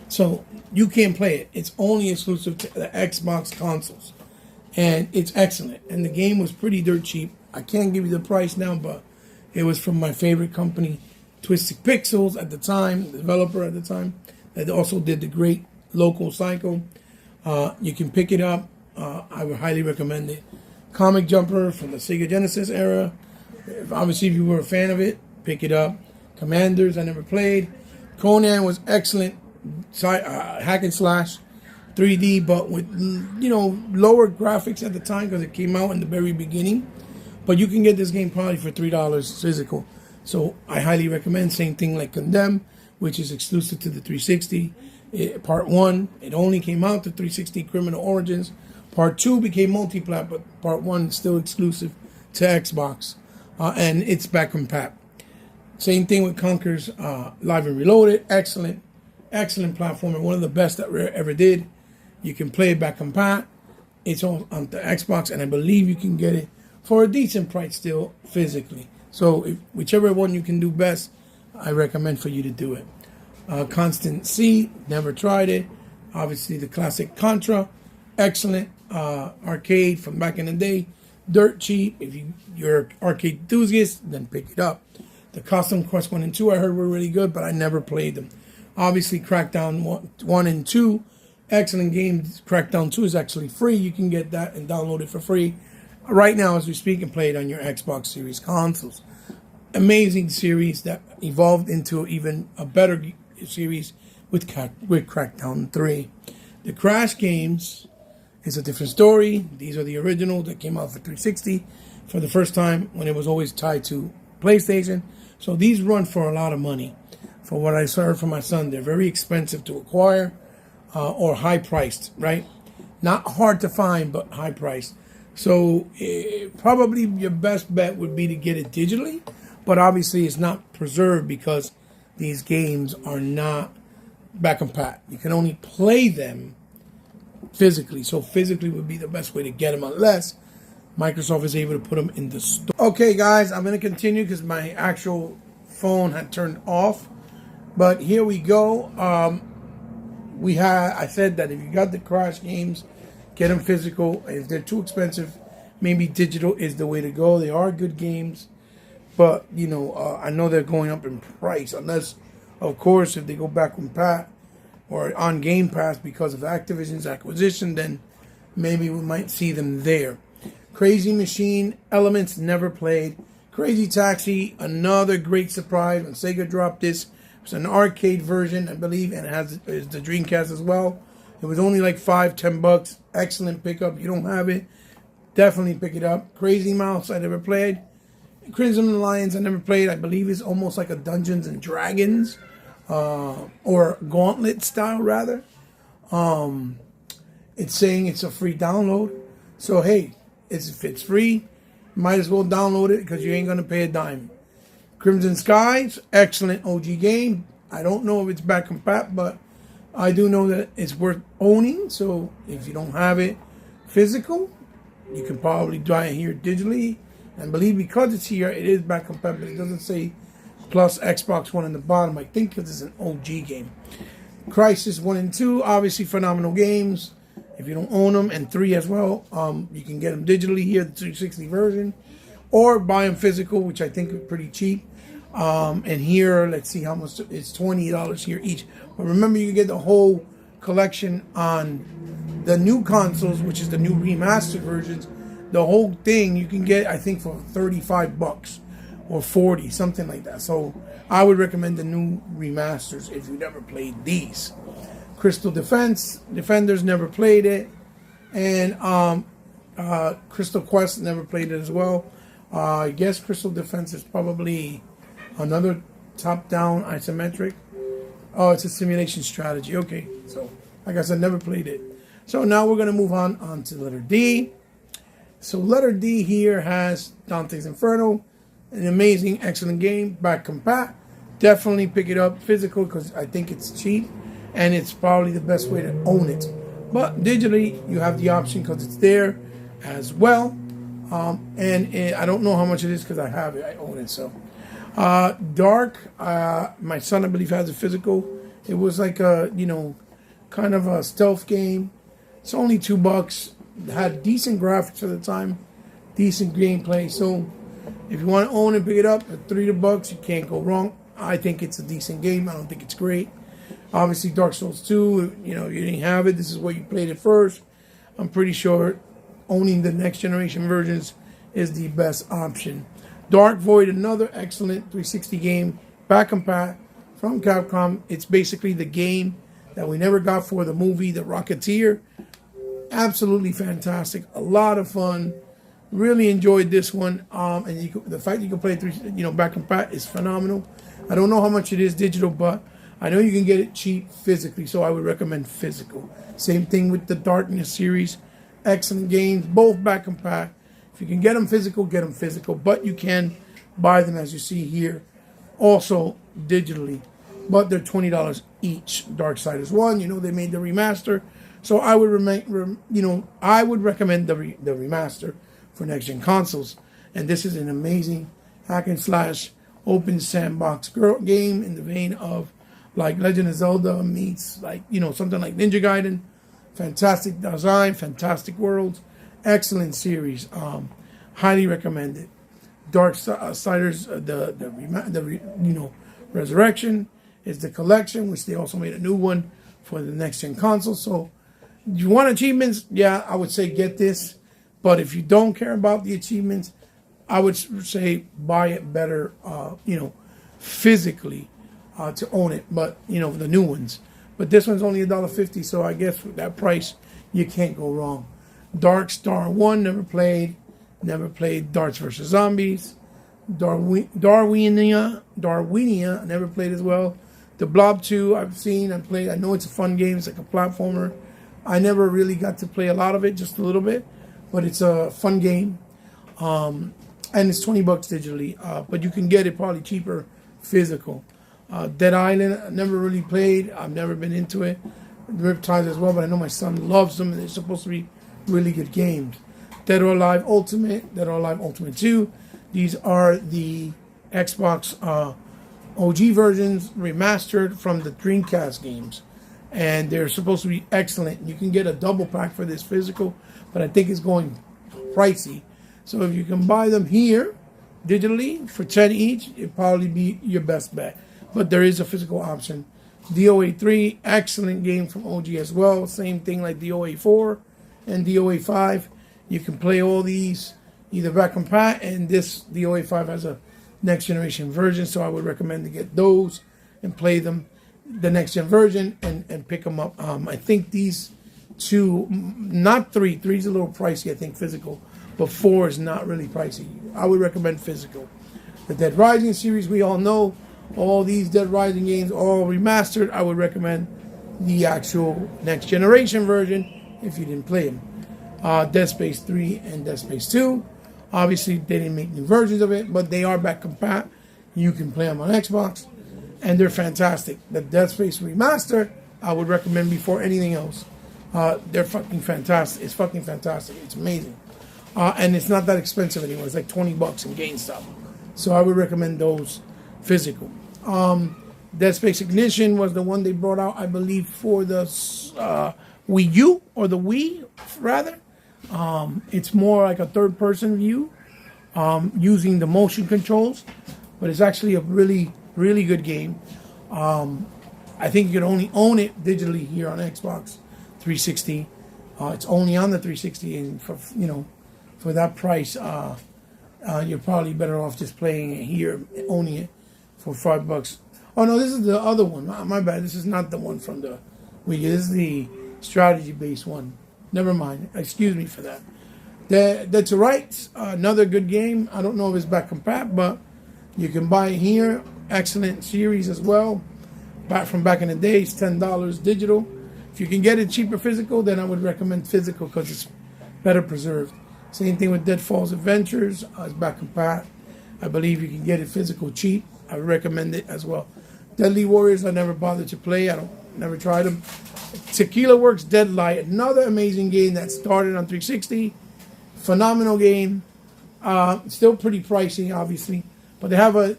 So you can't play it. It's only exclusive to the Xbox consoles. And it's excellent. And the game was pretty dirt cheap. I can't give you the price now, but it was from my favorite company, Twisted Pixels at the time, the developer at the time, that also did the great Local Cycle. You can pick it up. I would highly recommend it. Comic Jumper from the Sega Genesis era. Obviously, if you were a fan of it, pick it up. Commanders, I never played. Conan was excellent. Hack and slash, 3D, but with lower graphics at the time because it came out in the very beginning. But you can get this game probably for $3 physical. So I highly recommend. Same thing like Condemn, which is exclusive to the 360. Part 1, it only came out to 360 Criminal Origins. Part 2 became multi-plat, but Part 1 is still exclusive to Xbox. And it's back compat. Same thing with Conker's Live and Reloaded. Excellent platformer. One of the best that Rare ever did. You can play it back compat. It's on the Xbox, and I believe you can get it for a decent price still physically. So whichever one you can do best, I recommend for you to do it. Constant C, never tried it. Obviously the classic Contra, excellent arcade from back in the day. Dirt cheap. If you're an arcade enthusiast, then pick it up. The Custom Quest 1 and 2 I heard were really good, but I never played them. Obviously Crackdown 1 and 2, excellent games. Crackdown 2 is actually free. You can get that and download it for free right now as we speak and play it on your Xbox Series consoles. Amazing series that evolved into even a better series with Crackdown 3. The Crash games is a different story. These are the originals that came out for 360 for the first time when it was always tied to PlayStation. So these run for a lot of money. For what I heard from my son, they're very expensive to acquire or high priced, right? Not hard to find, but high priced. So probably your best bet would be to get it digitally, but obviously it's not preserved because these games are not back compat. You can only play them physically. So physically would be the best way to get them unless Microsoft is able to put them in the store. Okay, guys, I'm going to continue because my actual phone had turned off. But here we go. I said that if you got the Crash games, get them physical. If they're too expensive, maybe digital is the way to go. They are good games. But, I know they're going up in price. Unless, of course, if they go back on Pat or on Game Pass because of Activision's acquisition, then maybe we might see them there. Crazy Machine, Elements, never played. Crazy Taxi, another great surprise when Sega dropped this. It's an arcade version, I believe, and it's the Dreamcast as well. It was only like $5-10. Excellent pickup. If you don't have it, definitely pick it up. Crazy Mouse, I never played. Crimson Lions, I never played. I believe it's almost like a Dungeons and Dragons, or Gauntlet style rather. It's saying it's a free download. So hey, if it's free, might as well download it because you ain't gonna pay a dime. Crimson Skies, excellent OG game. I don't know if it's back compat, but I do know that it's worth owning. So if you don't have it physical, you can probably buy it here digitally. And believe because it's here, it is back compat, but it doesn't say plus Xbox One in the bottom. I think because it's an OG game. Crisis 1 and 2, obviously phenomenal games. If you don't own them, and 3 as well, you can get them digitally here, the 360 version, or buy them physical, which I think are pretty cheap. And here, let's see how much, it's $20 here each. But remember, you can get the whole collection on the new consoles, which is the new remastered versions. The whole thing you can get, I think, for $35 or 40, something like that. So I would recommend the new remasters if you never played these. Crystal Defenders, never played it, and Crystal Quest, never played it as well. I guess Crystal Defense is probably another top-down isometric. Oh, it's a simulation strategy. Okay, so like I said, never played it. So now we're gonna move on to letter D. So letter D here has Dante's Inferno, an amazing, excellent game, back compat. Definitely pick it up physical because I think it's cheap and it's probably the best way to own it. But digitally, you have the option because it's there as well. And I don't know how much it is because I have it, I own it. So Dark, my son I believe has a physical. It was like a, kind of a stealth game. It's only $2. It had decent graphics at the time, decent gameplay. So if you want to own it, pick it up at $3. You can't go wrong. I think it's a decent game. I don't think it's great. Obviously, Dark Souls 2, you didn't have it. This is where you played it first. I'm pretty sure owning the next generation versions is the best option. Dark Void, another excellent 360 game, back compat from Capcom. It's basically the game that we never got for the movie, The Rocketeer. Absolutely fantastic. A lot of fun. Really enjoyed this one. And the fact you can play it, back compat is phenomenal. I don't know how much it is digital, but I know you can get it cheap physically, so I would recommend physical. Same thing with the Darkness series. Excellent games, both back compat. If you can get them physical, get them physical. But you can buy them, as you see here, also digitally. But they're $20 each. Darksiders 1, they made the remaster. So I would I would recommend the remaster for next-gen consoles. And this is an amazing hack and slash open sandbox game in the vein of like Legend of Zelda meets like, something like Ninja Gaiden. Fantastic design, fantastic worlds, excellent series. Highly recommended. Darksiders, Resurrection is the collection, which they also made a new one for the next gen console. So, you want achievements? Yeah, I would say get this. But if you don't care about the achievements, I would say buy it better, physically to own it. But, the new ones. But this one's only $1.50, so I guess with that price, you can't go wrong. Dark Star 1, never played. Never played Darts vs. Zombies. Darwinia, never played as well. The Blob 2, I've seen and played. I know it's a fun game. It's like a platformer. I never really got to play a lot of it, just a little bit. But it's a fun game. And it's $20 digitally. But you can get it probably cheaper physical. Dead Island, I never really played. I've never been into it. Riptides as well, but I know my son loves them, and they're supposed to be really good games. Dead or Alive Ultimate, Dead or Alive Ultimate 2. These are the Xbox OG versions remastered from the Dreamcast games. And they're supposed to be excellent. You can get a double pack for this physical, but I think it's going pricey. So if you can buy them here digitally for $10 each, it'd probably be your best bet. But there is a physical option. DOA 3, excellent game from OG as well. Same thing like DOA 4 and DOA 5. You can play all these either back compat, and the 085 has a next generation version, so I would recommend to get those and play them, the next gen version, and pick them up. I think these two, not three. Three's a little pricey, I think, physical, but 4 is not really pricey. I would recommend physical. The Dead Rising series, we all know, all these Dead Rising games, all remastered. I would recommend the actual next generation version if you didn't play them. Dead Space 3 and Dead Space 2. Obviously, they didn't make new versions of it, but they are back compat. You can play them on Xbox, and they're fantastic. The Dead Space Remaster, I would recommend before anything else. They're fucking fantastic. It's fucking fantastic. It's amazing. And it's not that expensive anymore. It's like $20 in GameStop. So I would recommend those physical. Dead Space Ignition was the one they brought out, I believe, for the Wii U, or the Wii, rather. It's more like a third-person view, using the motion controls, but it's actually a really, really good game. I think you can only own it digitally here on Xbox 360. It's only on the 360, and for that price, you're probably better off just playing it here, owning it for $5. Oh no, this is the other one. My bad. This is not the one from the Wii U. This is the strategy-based one. Never mind. Excuse me for that. Dead to Rights, another good game. I don't know if it's back compat, but you can buy it here. Excellent series as well. From back in the day, it's $10 digital. If you can get it cheaper physical, then I would recommend physical because it's better preserved. Same thing with Deadfall's Adventures. It's back compat. I believe you can get it physical cheap. I would recommend it as well. Deadly Warriors, I never bothered to play. Never tried them. Tequila Works Deadlight, another amazing game that started on 360. Phenomenal game. Still pretty pricey, obviously. But they have a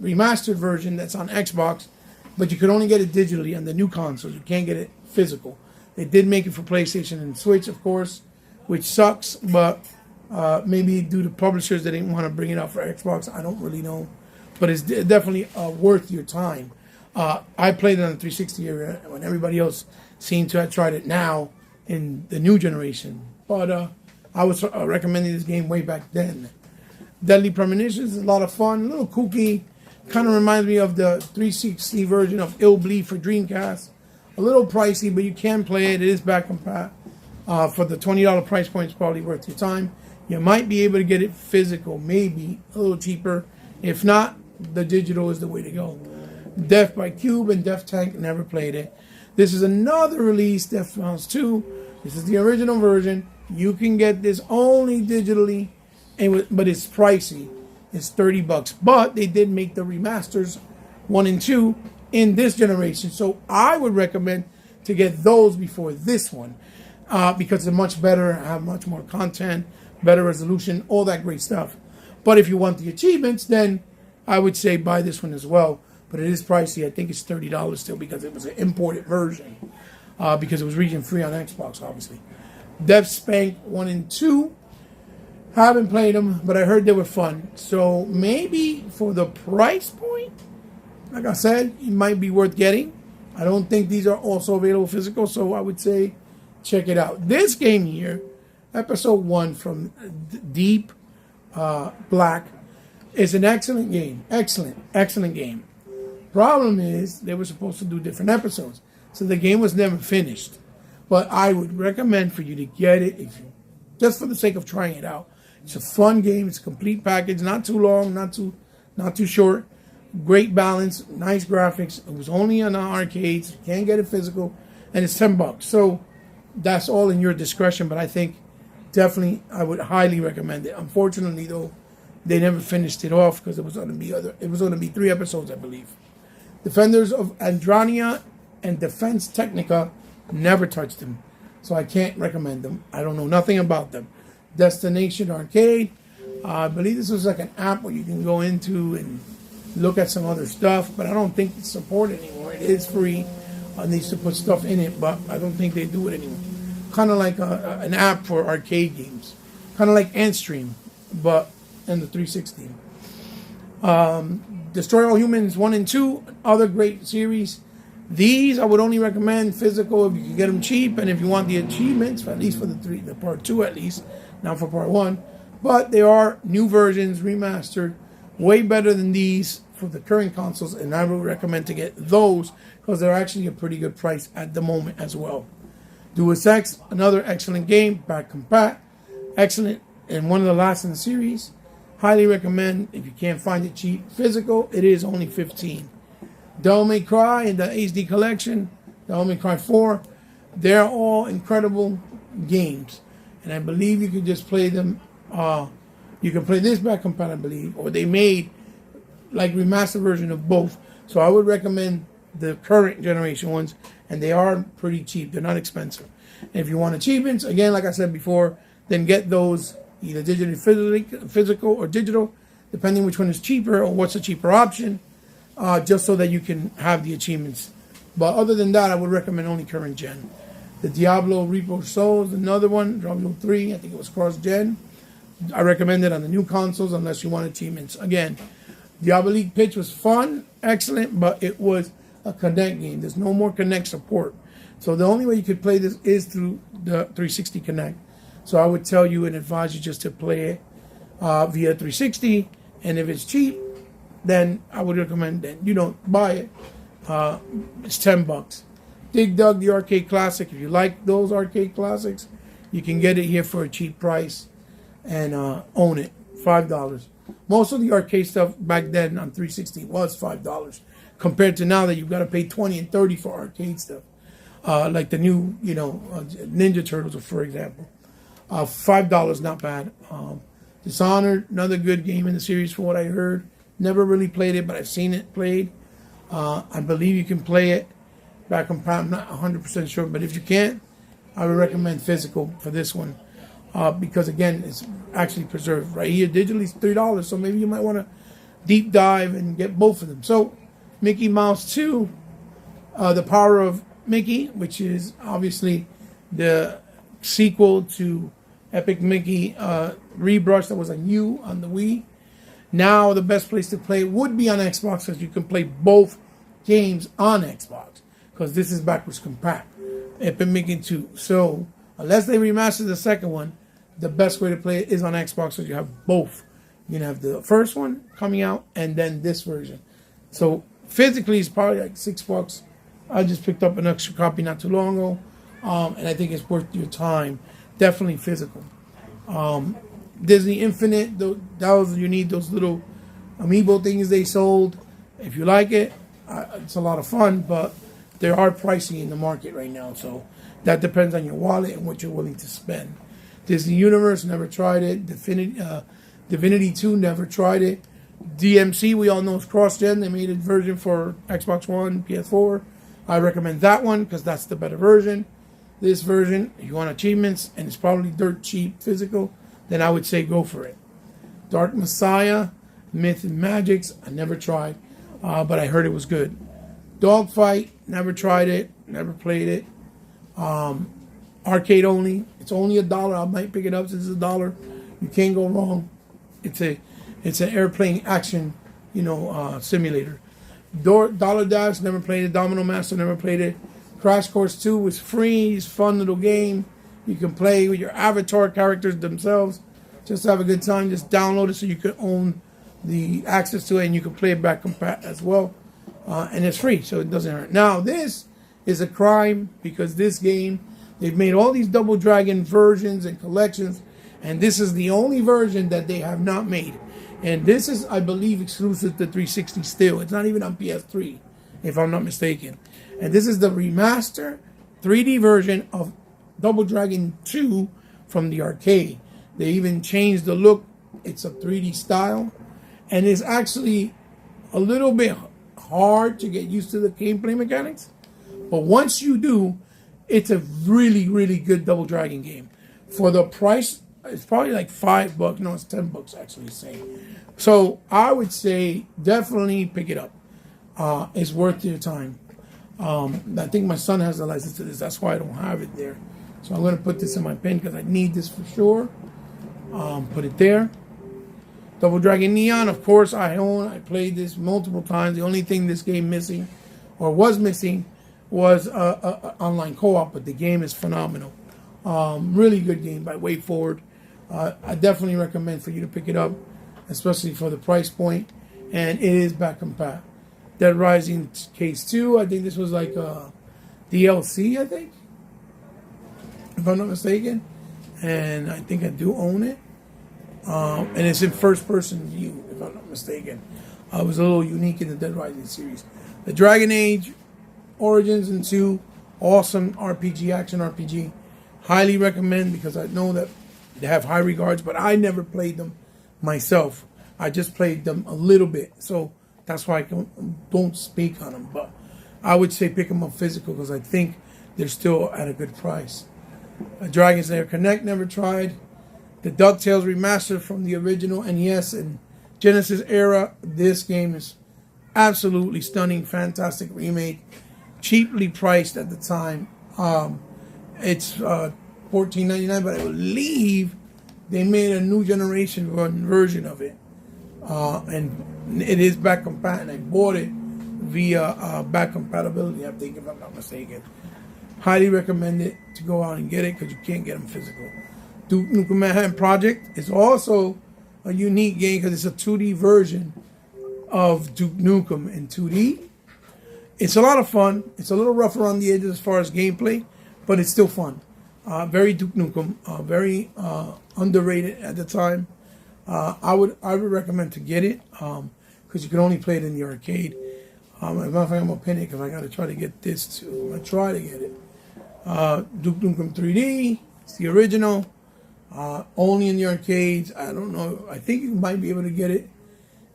remastered version that's on Xbox, but you can only get it digitally on the new consoles. You can't get it physical. They did make it for PlayStation and Switch, of course, which sucks, but maybe due to publishers that didn't want to bring it out for Xbox. I don't really know. But it's definitely worth your time. I played it on the 360 era when everybody else seemed to have tried it now in the new generation. But I was recommending this game way back then. Deadly Premonitions is a lot of fun, a little kooky. Kind of reminds me of the 360 version of Ill Bleed for Dreamcast. A little pricey, but you can play it. It is back compat. For the $20 price point, it's probably worth your time. You might be able to get it physical, maybe a little cheaper. If not, the digital is the way to go. Death by Cube and Death Tank, never played it. This is another release, Death Mouse 2. This is the original version. You can get this only digitally, but it's pricey. It's $30. But they did make the remasters 1 and 2 in this generation. So I would recommend to get those before this one. Because they're much better, have much more content, better resolution, all that great stuff. But if you want the achievements, then I would say buy this one as well. But it is pricey. I think it's $30 still because it was an imported version. Because it was region free on Xbox, obviously. Death Spank 1 and 2. Haven't played them, but I heard they were fun. So maybe for the price point, like I said, it might be worth getting. I don't think these are also available physical, so I would say check it out. This game here, episode 1 from Deep Black, is an excellent game. Excellent game. Problem is, they were supposed to do different episodes, so the game was never finished. But I would recommend for you to get it, just for the sake of trying it out. It's a fun game. It's a complete package. Not too long, not too short. Great balance, nice graphics. It was only on arcades. You can't get it physical, and it's $10. So that's all in your discretion. But I think definitely I would highly recommend it. Unfortunately, though, they never finished it off because it was going to be 3 episodes, I believe. Defenders of Andrania and Defense Technica, never touched them, so I can't recommend them. I don't know nothing about them. Destination Arcade, I believe this was like an app where you can go into and look at some other stuff, but I don't think it's supported anymore. It is free. It needs to put stuff in it, but I don't think they do it anymore. Kind of like an app for arcade games. Kind of like Antstream, but in the 360. Destroy All Humans 1 and 2, other great series. These I would only recommend physical if you can get them cheap, and if you want the achievements, at least for the part 2 at least, not for part 1. But there are new versions, remastered, way better than these for the current consoles, and I would recommend to get those because they're actually a pretty good price at the moment as well. Deus Ex, another excellent game, back compat, excellent, and one of the last in the series. Highly recommend if you can't find it cheap. Physical, it is only $15. Devil May Cry in the HD collection, Devil May Cry 4, they're all incredible games. And I believe you can just play them, you can play this back compatibly, or they made like remastered version of both. So I would recommend the current generation ones, and they are pretty cheap. They're not expensive. And if you want achievements, again, like I said before, then get those either digitally, physical, or digital, depending which one is cheaper or what's a cheaper option. Just so that you can have the achievements. But other than that, I would recommend only current gen. The Diablo Reaper of Souls, another one, Diablo 3, I think it was cross-gen. I recommend it on the new consoles unless you want achievements. Again, Diablo League Pitch was fun, excellent, but it was a Connect game. There's no more Connect support. So the only way you could play this is through the 360 Connect. So I would tell you and advise you just to play it via 360, and if it's cheap, then I would recommend that you don't buy it. It's $10. Dig Dug, the arcade classic. If you like those arcade classics, you can get it here for a cheap price and own it. $5. Most of the arcade stuff back then on 360 was $5, compared to now that you've got to pay $20 and $30 for arcade stuff, like the new, Ninja Turtles, for example. $5, not bad. Dishonored, another good game in the series, from what I heard. Never really played it, but I've seen it played. I believe you can play it back on Patron. I'm not 100% sure, but if you can't, I would recommend physical for this one. Because, again, it's actually preserved. Right here, digitally, it's $3, so maybe you might want to deep dive and get both of them. So, Mickey Mouse 2, The Power of Mickey, which is obviously the sequel to Epic Mickey Rebrush that was on the Wii. Now the best place to play would be on Xbox, because you can play both games on Xbox, because this is backwards compat. Epic Mickey 2. So unless they remaster the second one, the best way to play it is on Xbox, because you have both. You can have the first one coming out and then this version. So physically it's probably like $6. I just picked up an extra copy not too long ago, and I think it's worth your time. Definitely physical. Disney Infinite, you need those little amiibo things they sold. If you like it, it's a lot of fun, but they are pricey in the market right now, so that depends on your wallet and what you're willing to spend. Disney Universe, never tried it. Divinity 2, never tried it. DMC, we all know, is cross-gen. They made a version for Xbox One, PS4. I recommend that one because that's the better version. This version, if you want achievements, and it's probably dirt cheap physical, then I would say go for it. Dark Messiah, Myth and Magics, I never tried, but I heard it was good. Dogfight, never tried it, never played it. Arcade only, it's only $1. I might pick it up since it's $1. You can't go wrong. It's an airplane action, simulator. Dollar Dash, never played it. Domino Master, never played it. Crash Course 2 was free. It's a fun little game. You can play with your avatar characters themselves. Just have a good time. Just download it so you can own the access to it, and you can play it back compat as well. And it's free, so it doesn't hurt. Now, this is a crime, because this game, they've made all these Double Dragon versions and collections, and this is the only version that they have not made. And this is, I believe, exclusive to 360 still. It's not even on PS3, if I'm not mistaken. And this is the remaster 3D version of Double Dragon 2 from the arcade. They even changed the look. It's a 3D style. And it's actually a little bit hard to get used to the gameplay mechanics. But once you do, it's a really, really good Double Dragon game. For the price, it's probably like $5. No, it's $10 actually saying. So I would say definitely pick it up. It's worth your time. I think my son has the license to this. That's why I don't have it there. So I'm going to put this in my pen because I need this for sure. Put it there. Double Dragon Neon, of course, I own. I played this multiple times. The only thing this game was missing, was a online co-op, but the game is phenomenal. Really good game by Way Forward. I definitely recommend for you to pick it up, especially for the price point, and it is back compat. Dead Rising Case 2, I think this was like a DLC, I think, if I'm not mistaken, and I think I do own it, and it's in first-person view, if I'm not mistaken. It was a little unique in the Dead Rising series. The Dragon Age Origins and 2, awesome RPG, action RPG. Highly recommend, because I know that they have high regards, but I never played them myself. I just played them a little bit, so that's why I don't speak on them. But I would say pick them up physical, because I think they're still at a good price. Dragon's Lair Connect, never tried. The DuckTales remastered from the original NES and Genesis era. This game is absolutely stunning, fantastic remake, cheaply priced at the time. It's $14.99, but I believe they made a new generation version of it, and it is back compat. And I bought it via back compatibility, I think, if I'm not mistaken. Highly recommend it to go out and get it, because you can't get them physical. Duke Nukem Manhattan Project is also a unique game, because it's a 2D version of Duke Nukem in 2D. It's a lot of fun. It's a little rough around the edges as far as gameplay, but it's still fun. Very Duke Nukem, very underrated at the time. I would recommend to get it, because you can only play it in the arcade. As a matter of fact, I'm gonna pin it, because I gotta try to get this too. I'm gonna try to get it. Duke Nukem 3D. It's the original. Only in the arcades. I don't know. I think you might be able to get it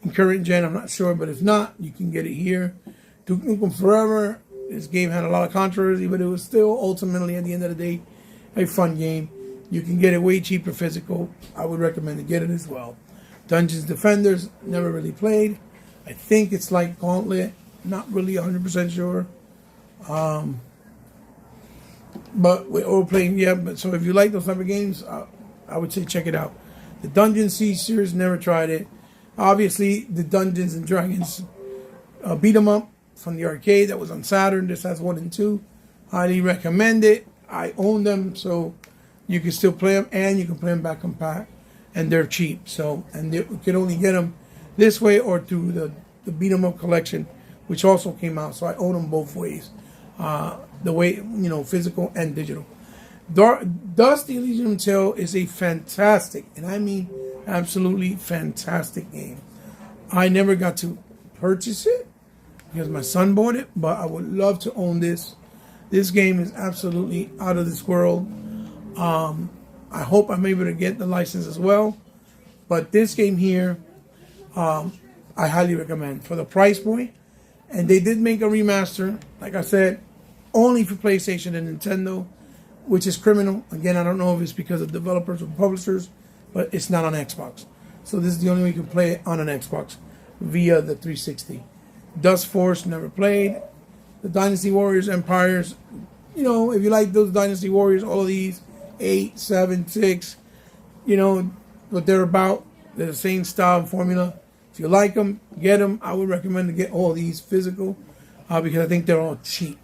in current gen. I'm not sure, but if not, you can get it here. Duke Nukem Forever. This game had a lot of controversy, but it was still ultimately, at the end of the day, a fun game. You can get it way cheaper physical. I would recommend to get it as well. Dungeons Defenders, never really played. I think it's like Gauntlet. Not really 100% sure. But we're all playing, yeah. But so if you like those type of games, I would say check it out. The Dungeon Siege series, never tried it. Obviously, the Dungeons and Dragons beat 'em up from the arcade that was on Saturn. This has 1 and 2. Highly recommend it. I own them, so you can still play them, and you can play them back compat, and they're cheap. So, and you can only get them this way or through the beat 'em up collection, which also came out. So I own them both ways, the way, physical and digital. Dusty Elysium Tale is a fantastic, and I mean absolutely fantastic game. I never got to purchase it because my son bought it, but I would love to own this. This game is absolutely out of this world. I hope I'm able to get the license as well. But this game here, I highly recommend for the price point. And they did make a remaster, like I said, only for PlayStation and Nintendo, which is criminal. Again, I don't know if it's because of developers or publishers, but it's not on Xbox. So this is the only way you can play it on an Xbox via the 360. Dust Force, never played. The Dynasty Warriors Empires, if you like those Dynasty Warriors, all of these, 8, 7, 6, what they're about. They're the same style and formula. If you like them, get them. I would recommend to get all these physical, because I think they're all cheap.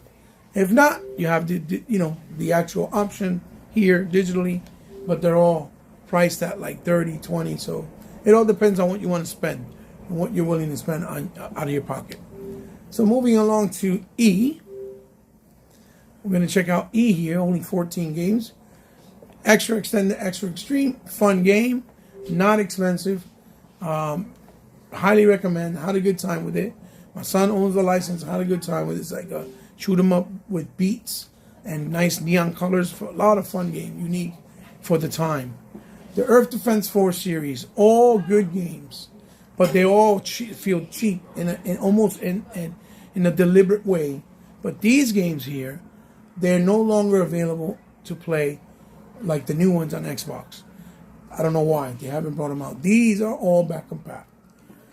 If not, you have the actual option here digitally, but they're all priced at like 30, 20. So it all depends on what you want to spend and what you're willing to spend out of your pocket. So moving along to E, we're going to check out E here. Only 14 games. Extra Extended, Extra Extreme, fun game, not expensive. Highly recommend. Had a good time with it. My son owns the license. Had a good time with it. It's like a shoot 'em up with beats and nice neon colors. For a lot of fun game, unique for the time. The Earth Defense Force series, all good games, but they all feel cheap in almost in a deliberate way. But these games here, they're no longer available to play like the new ones on Xbox. I don't know why they haven't brought them out. These are all back compat.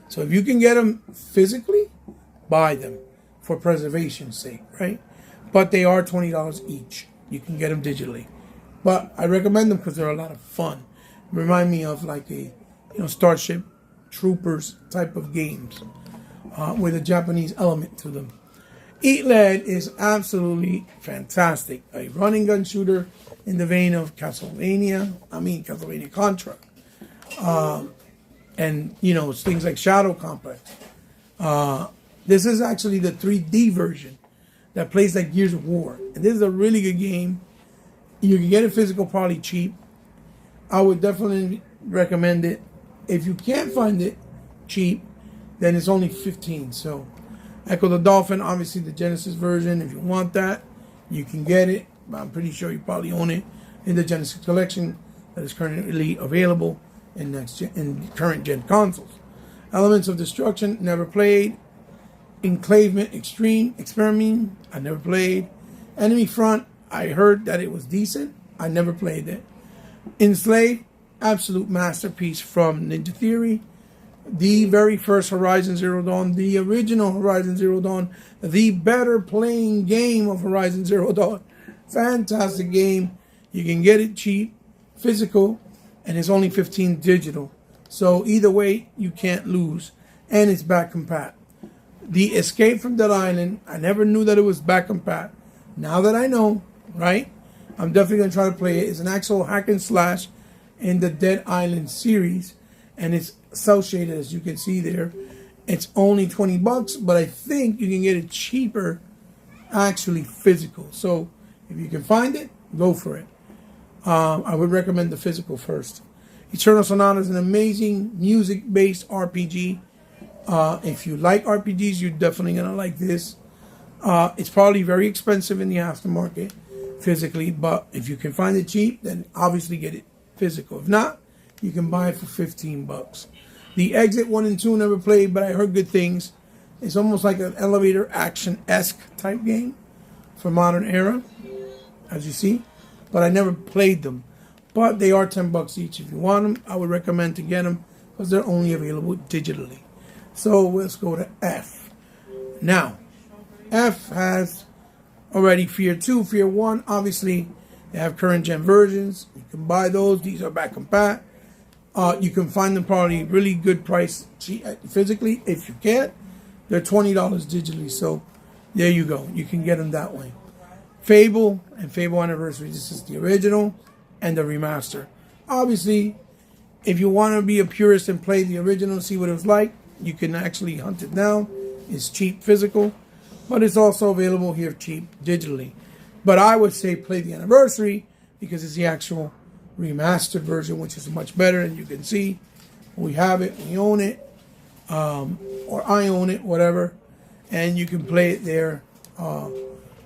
So if you can get them physically, buy them for preservation's sake, right? But they are $20 each. You can get them digitally. But I recommend them because they're a lot of fun. Remind me of like a Starship Troopers type of games with a Japanese element to them. Eat Lead is absolutely fantastic. A running gun shooter in the vein of Castlevania Contra. And, things like Shadow Complex. This is actually the 3D version that plays like Gears of War. And this is a really good game. You can get it physical, probably cheap. I would definitely recommend it. If you can't find it cheap, then it's only $15. So, Echo the Dolphin, obviously the Genesis version. If you want that, you can get it. I'm pretty sure you probably own it in the Genesis collection that is currently available in current gen consoles. Elements of Destruction, never played. Enclavement Extreme Experiment, I never played. Enemy Front, I heard that it was decent. I never played it. Enslaved, absolute masterpiece from Ninja Theory. The very first Horizon Zero Dawn, the original Horizon Zero Dawn, the better playing game of Horizon Zero Dawn. Fantastic game. You can get it cheap, physical, and it's only $15 digital. So either way, you can't lose. And it's back compat. The Escape from Dead Island, I never knew that it was back compat. Now that I know, right, I'm definitely going to try to play it. It's an actual hack and slash in the Dead Island series. And it's associated, as you can see there. It's only $20, but I think you can get it cheaper, actually physical. So if you can find it, go for it. I would recommend the physical first. Eternal Sonata is an amazing music-based RPG. If you like RPGs, you're definitely going to like this. It's probably very expensive in the aftermarket physically, but if you can find it cheap, then obviously get it physical. If not, you can buy it for $15. The Exit 1 and 2 never played, but I heard good things. It's almost like an elevator action-esque type game for modern era, as you see. But I never played them. But they are $10 each. If you want them, I would recommend to get them because they're only available digitally. So let's go to F. Now, F has already Fear 2, Fear 1. Obviously, they have current gen versions. You can buy those. These are back compat. You can find them probably really good price physically. If you can't, they're $20 digitally. So there you go. You can get them that way. Fable and Fable Anniversary. This is the original and the remaster. Obviously, if you want to be a purist and play the original, see what it was like, you can actually hunt it down. It's cheap physical, but it's also available here cheap digitally. But I would say play the Anniversary because it's the actual remastered version, which is much better. And you can see we have it, we own it, or I own it, whatever. And you can play it there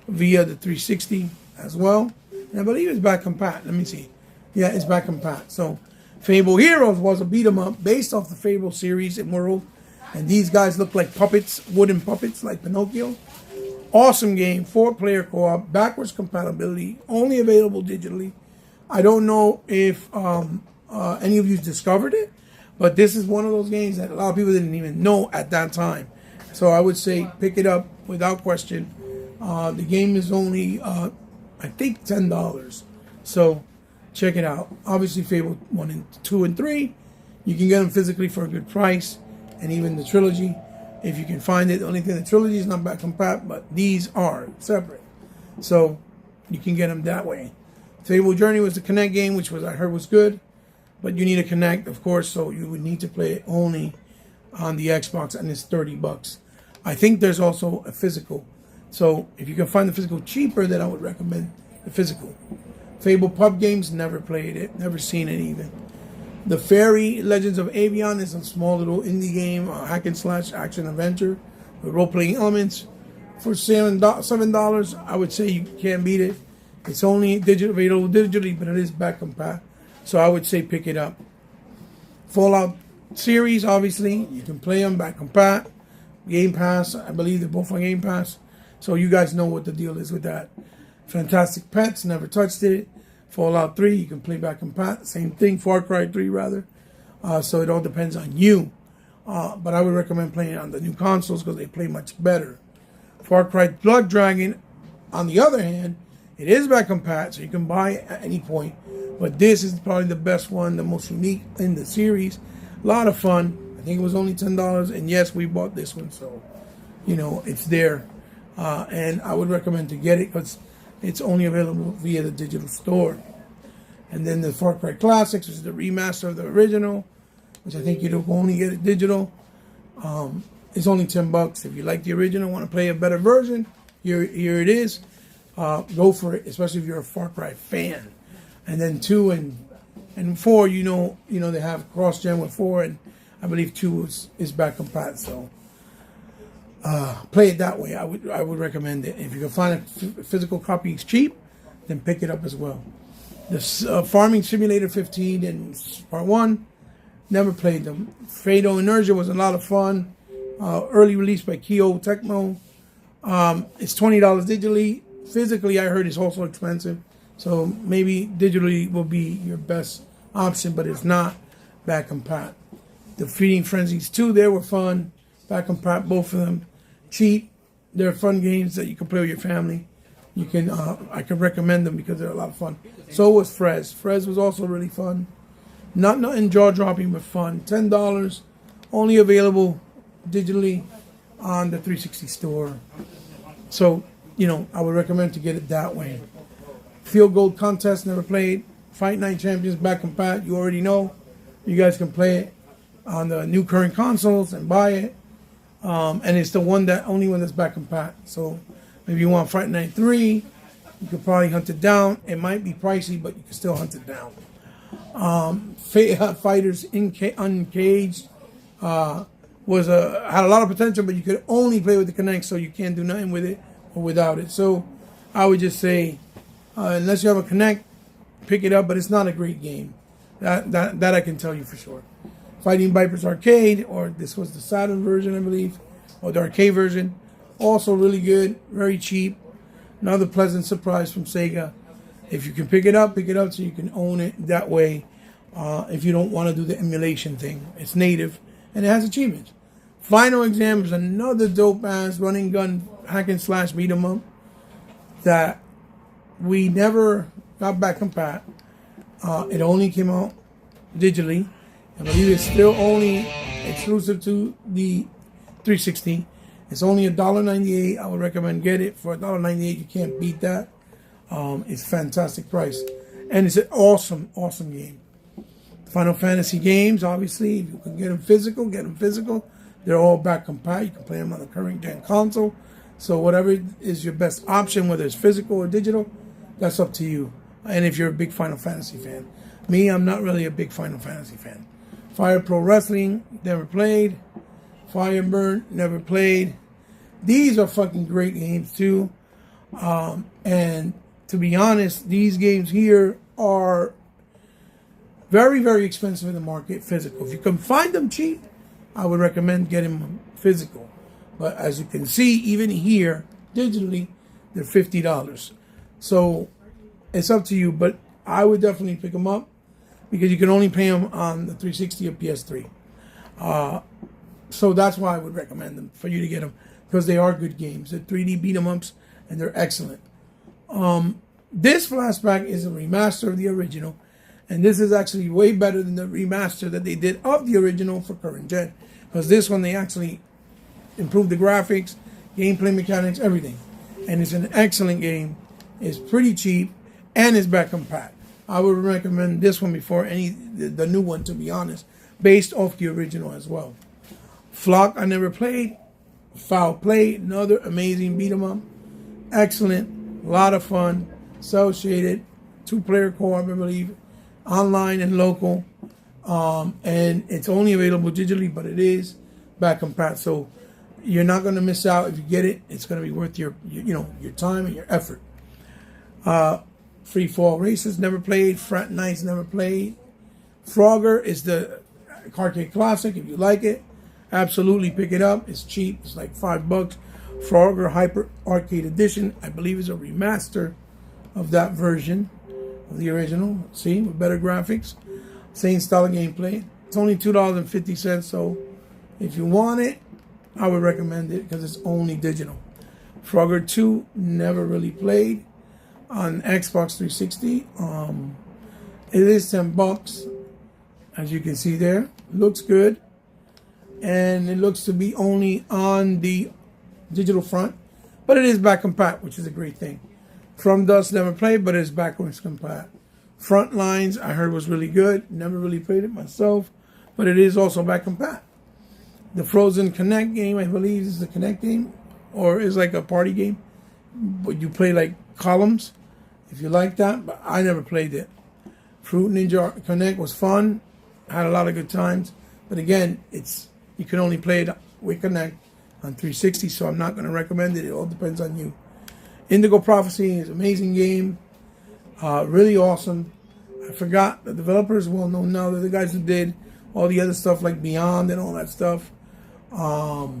via the 360 as well. And I believe it's back compat. Let me see. Yeah, it's back compat. So Fable Heroes was a beat 'em up based off the Fable series and world. And these guys look like puppets, wooden puppets like Pinocchio. Awesome game, 4-player co-op, backwards compatibility, only available digitally. I don't know if any of you discovered it, but this is one of those games that a lot of people didn't even know at that time. So I would say pick it up without question. The game is only, I think, $10. So check it out. Obviously, Fable 1 and 2 and 3, you can get them physically for a good price. And even the trilogy, if you can find it. The only thing, the trilogy is not back compat, but these are separate. So you can get them that way. Fable Journey was the Connect game, which I heard was good. But you need a Connect, of course, so you would need to play it only on the Xbox, and it's $30. I think there's also a physical. So if you can find the physical cheaper, then I would recommend the physical. Fable Pub Games, never played it, never seen it even. The Fairy Legends of Avion is a small little indie game, hack and slash action adventure with role-playing elements. For $7, I would say you can't beat it. It's only available digitally, but it is back compat. So I would say pick it up. Fallout series, obviously, you can play them back compat. Game Pass, I believe they're both on Game Pass. So you guys know what the deal is with that. Fantastic Pets, never touched it. Fallout 3, you can play back compat. Same thing, Far Cry 3 rather. So it all depends on you. But I would recommend playing it on the new consoles because they play much better. Far Cry Blood Dragon, on the other hand, it is back compat, so you can buy it at any point. But this is probably the best one, the most unique in the series. A lot of fun. I think it was only $10. And yes, we bought this one, so, it's there. and I would recommend to get it because it's only available via the digital store. And then the Far Cry Classics, which is the remaster of the original, which I think you'll only get it digital. It's only $10. If you like the original, want to play a better version, here it is. Go for it, especially if you're a Far Cry fan. And then 2 and 4, you know they have cross-gen with 4, and I believe 2 is back compat. So play it that way. I would recommend it. If you can find a physical copy, it's cheap, then pick it up as well. The Farming Simulator 15 and Part 1, never played them. Fatal Inertia was a lot of fun. Early release by Kyo Tecmo. It's $20 digitally. Physically, I heard it's also expensive. So maybe digitally will be your best option, but it's not back compat. The Feeding Frenzies 2, they were fun. Back compat, both of them. Cheap. They're fun games that you can play with your family. You can, I can recommend them because they're a lot of fun. So was Frez. Frez was also really fun. Nothing jaw-dropping, but fun. $10, only available digitally on the 360 store. So, I would recommend to get it that way. Field Goal Contest, never played. Fight Night Champions, back compat, you already know. You guys can play it on the new current consoles and buy it. And it's the only one that's back compat. So if you want Fight Night 3, you could probably hunt it down. It might be pricey, but you can still hunt it down. Fighters Uncaged had a lot of potential, but you could only play with the Kinect, so you can't do nothing with it or without it. So I would just say, unless you have a Kinect, pick it up, but it's not a great game. That I can tell you for sure. Fighting Vipers Arcade, or this was the Saturn version, I believe, or the arcade version. Also really good, very cheap. Another pleasant surprise from Sega. If you can pick it up so you can own it that way. If you don't want to do the emulation thing. It's native, and it has achievements. Final Exam is another dope-ass running gun hack and slash beat 'em up that we never got back compat. It only came out digitally. I believe it's still only exclusive to the 360. It's only $1.98. I would recommend get it for $1.98. You can't beat that. It's a fantastic price, and it's an awesome game. Final Fantasy games, obviously, if you can get them physical, get them physical. They're all back compat. You can play them on the current gen console. So whatever is your best option, whether it's physical or digital, that's up to you. And if you're a big Final Fantasy fan. Me, I'm not really a big Final Fantasy fan. Fire Pro Wrestling, never played. Fire and Burn, never played. These are fucking great games too. And to be honest, these games here are very, very expensive in the market, physical. If you can find them cheap, I would recommend getting them physical. But as you can see, even here, digitally, they're $50. So it's up to you, but I would definitely pick them up because you can only play them on the 360 or PS3. So that's why I would recommend them, for you to get them, because they are good games. They're 3D beat 'em ups, and they're excellent. This flashback is a remaster of the original, and this is actually way better than the remaster that they did of the original for current gen, because this one they actually improved the graphics, gameplay mechanics, everything. And it's an excellent game. It's pretty cheap, and it's back compat. I would recommend this one before the new one, to be honest, based off the original as well. Flock, I never played. Foul Play, another amazing beat 'em up. Excellent, a lot of fun, cell shaded, 2-player co-op, I believe, online and local. And it's only available digitally, but it is back compat. So you're not going to miss out if you get it. It's going to be worth your time and your effort. Free Fall Races, never played. Frat Nights, never played. Frogger is the arcade classic. If you like it, absolutely pick it up. It's cheap. It's like $5. Frogger Hyper Arcade Edition, I believe, is a remaster of that version of the original. See, with better graphics, same style of gameplay. It's only $2.50. So if you want it, I would recommend it because it's only digital. Frogger 2, never really played. On Xbox 360, it is $10, as you can see there. Looks good, and it looks to be only on the digital front, But it is back compat, which is a great thing. From Dust, never played, but it is backwards compat. Front Lines, I heard was really good. Never really played it myself, but it is also back compat. The Frozen Connect game, I believe, is the Connect game, or is like a party game, but you play like columns, if you like that, but I never played it. Fruit Ninja Connect was fun, had a lot of good times, but again, you can only play it with Connect on 360, so I'm not going to recommend it. It all depends on you. Indigo Prophecy is an amazing game, really awesome. I forgot the developers, well known now. They're the guys who did all the other stuff like Beyond and all that stuff. Quantic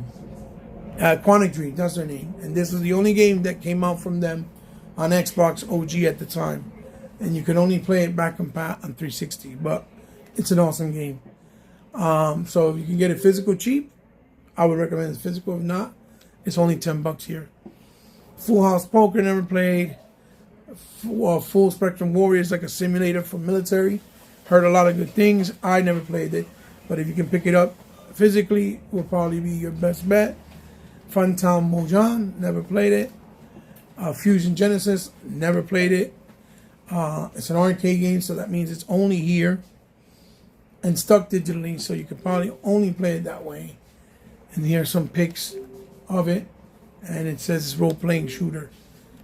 Dream, that's their name. And this was the only game that came out from them on Xbox OG at the time. And you could only play it back compat on 360, but it's an awesome game. So if you can get it physical cheap, I would recommend it physical. If not, it's only $10 here. Full House Poker, never played. Full Spectrum Warriors, like a simulator for military. Heard a lot of good things. I never played it, but if you can pick it up physically, will probably be your best bet. Funtown Mojang, never played it. Fusion Genesis, never played it. It's an arcade game, so that means it's only here and stuck digitally, so you could probably only play it that way. And here are some pics of it, and it says it's role-playing shooter.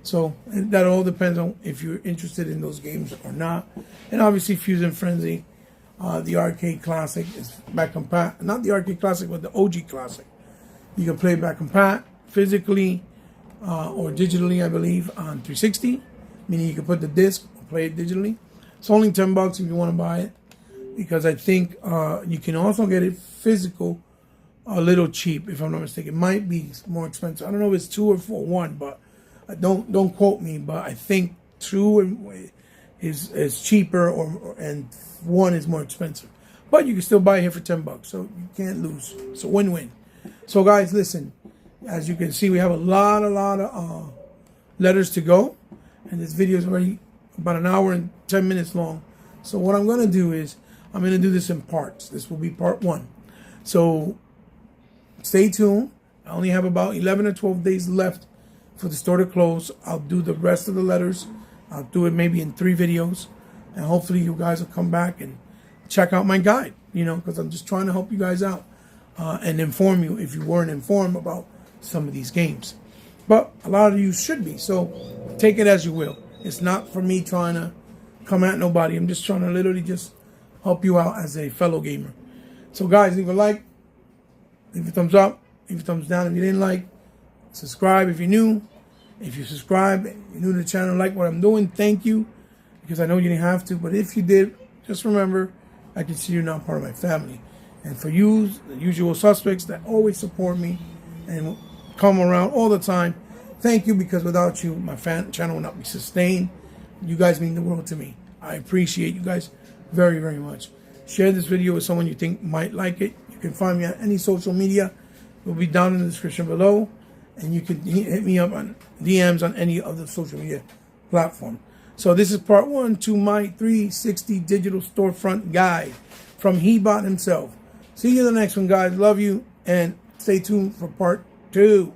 So that all depends on if you're interested in those games or not. And obviously Fusion Frenzy, the arcade classic, is back compat. Not the arcade classic, but the OG classic. You can play back compat physically or digitally, I believe, on 360. Meaning you can put the disc or play it digitally. It's only $10 if you want to buy it, because I think you can also get it physical a little cheap, if I'm not mistaken. It might be more expensive. I don't know if it's 2 or 4 1, but don't quote me. But I think 2 is cheaper, and 1 is more expensive. But you can still buy it here for $10, so you can't lose. It's a win-win. So guys, listen. As you can see, we have a lot of letters to go, and this video is already about an hour and 10 minutes long. So what I'm going to do is I'm going to do this in parts. This will be part 1. So stay tuned. I only have about 11 or 12 days left for the store to close. I'll do the rest of the letters. I'll do it maybe in 3 videos, and hopefully you guys will come back and check out my guide, because I'm just trying to help you guys out and inform you if you weren't informed about some of these games. But a lot of you should be, so take it as you will. It's not for me trying to come at nobody. I'm just trying to literally just help you out as a fellow gamer. So guys, leave a like, leave a thumbs up, leave a thumbs down if you didn't like, subscribe if you're new. If you subscribe and you're new to the channel, like what I'm doing, thank you, because I know you didn't have to, but if you did, just remember, I consider you now part of my family. And for you, the usual suspects that always support me and come around all the time, thank you, because without you, my channel will not be sustained. You guys mean the world to me. I appreciate you guys very, very much. Share this video with someone you think might like it. You can find me on any social media. It will be down in the description below. And you can hit me up on DMs on any of the social media platform. So this is part 1 to my 360 digital storefront guide from Hebot himself. See you in the next one, guys. Love you, and stay tuned for part 2.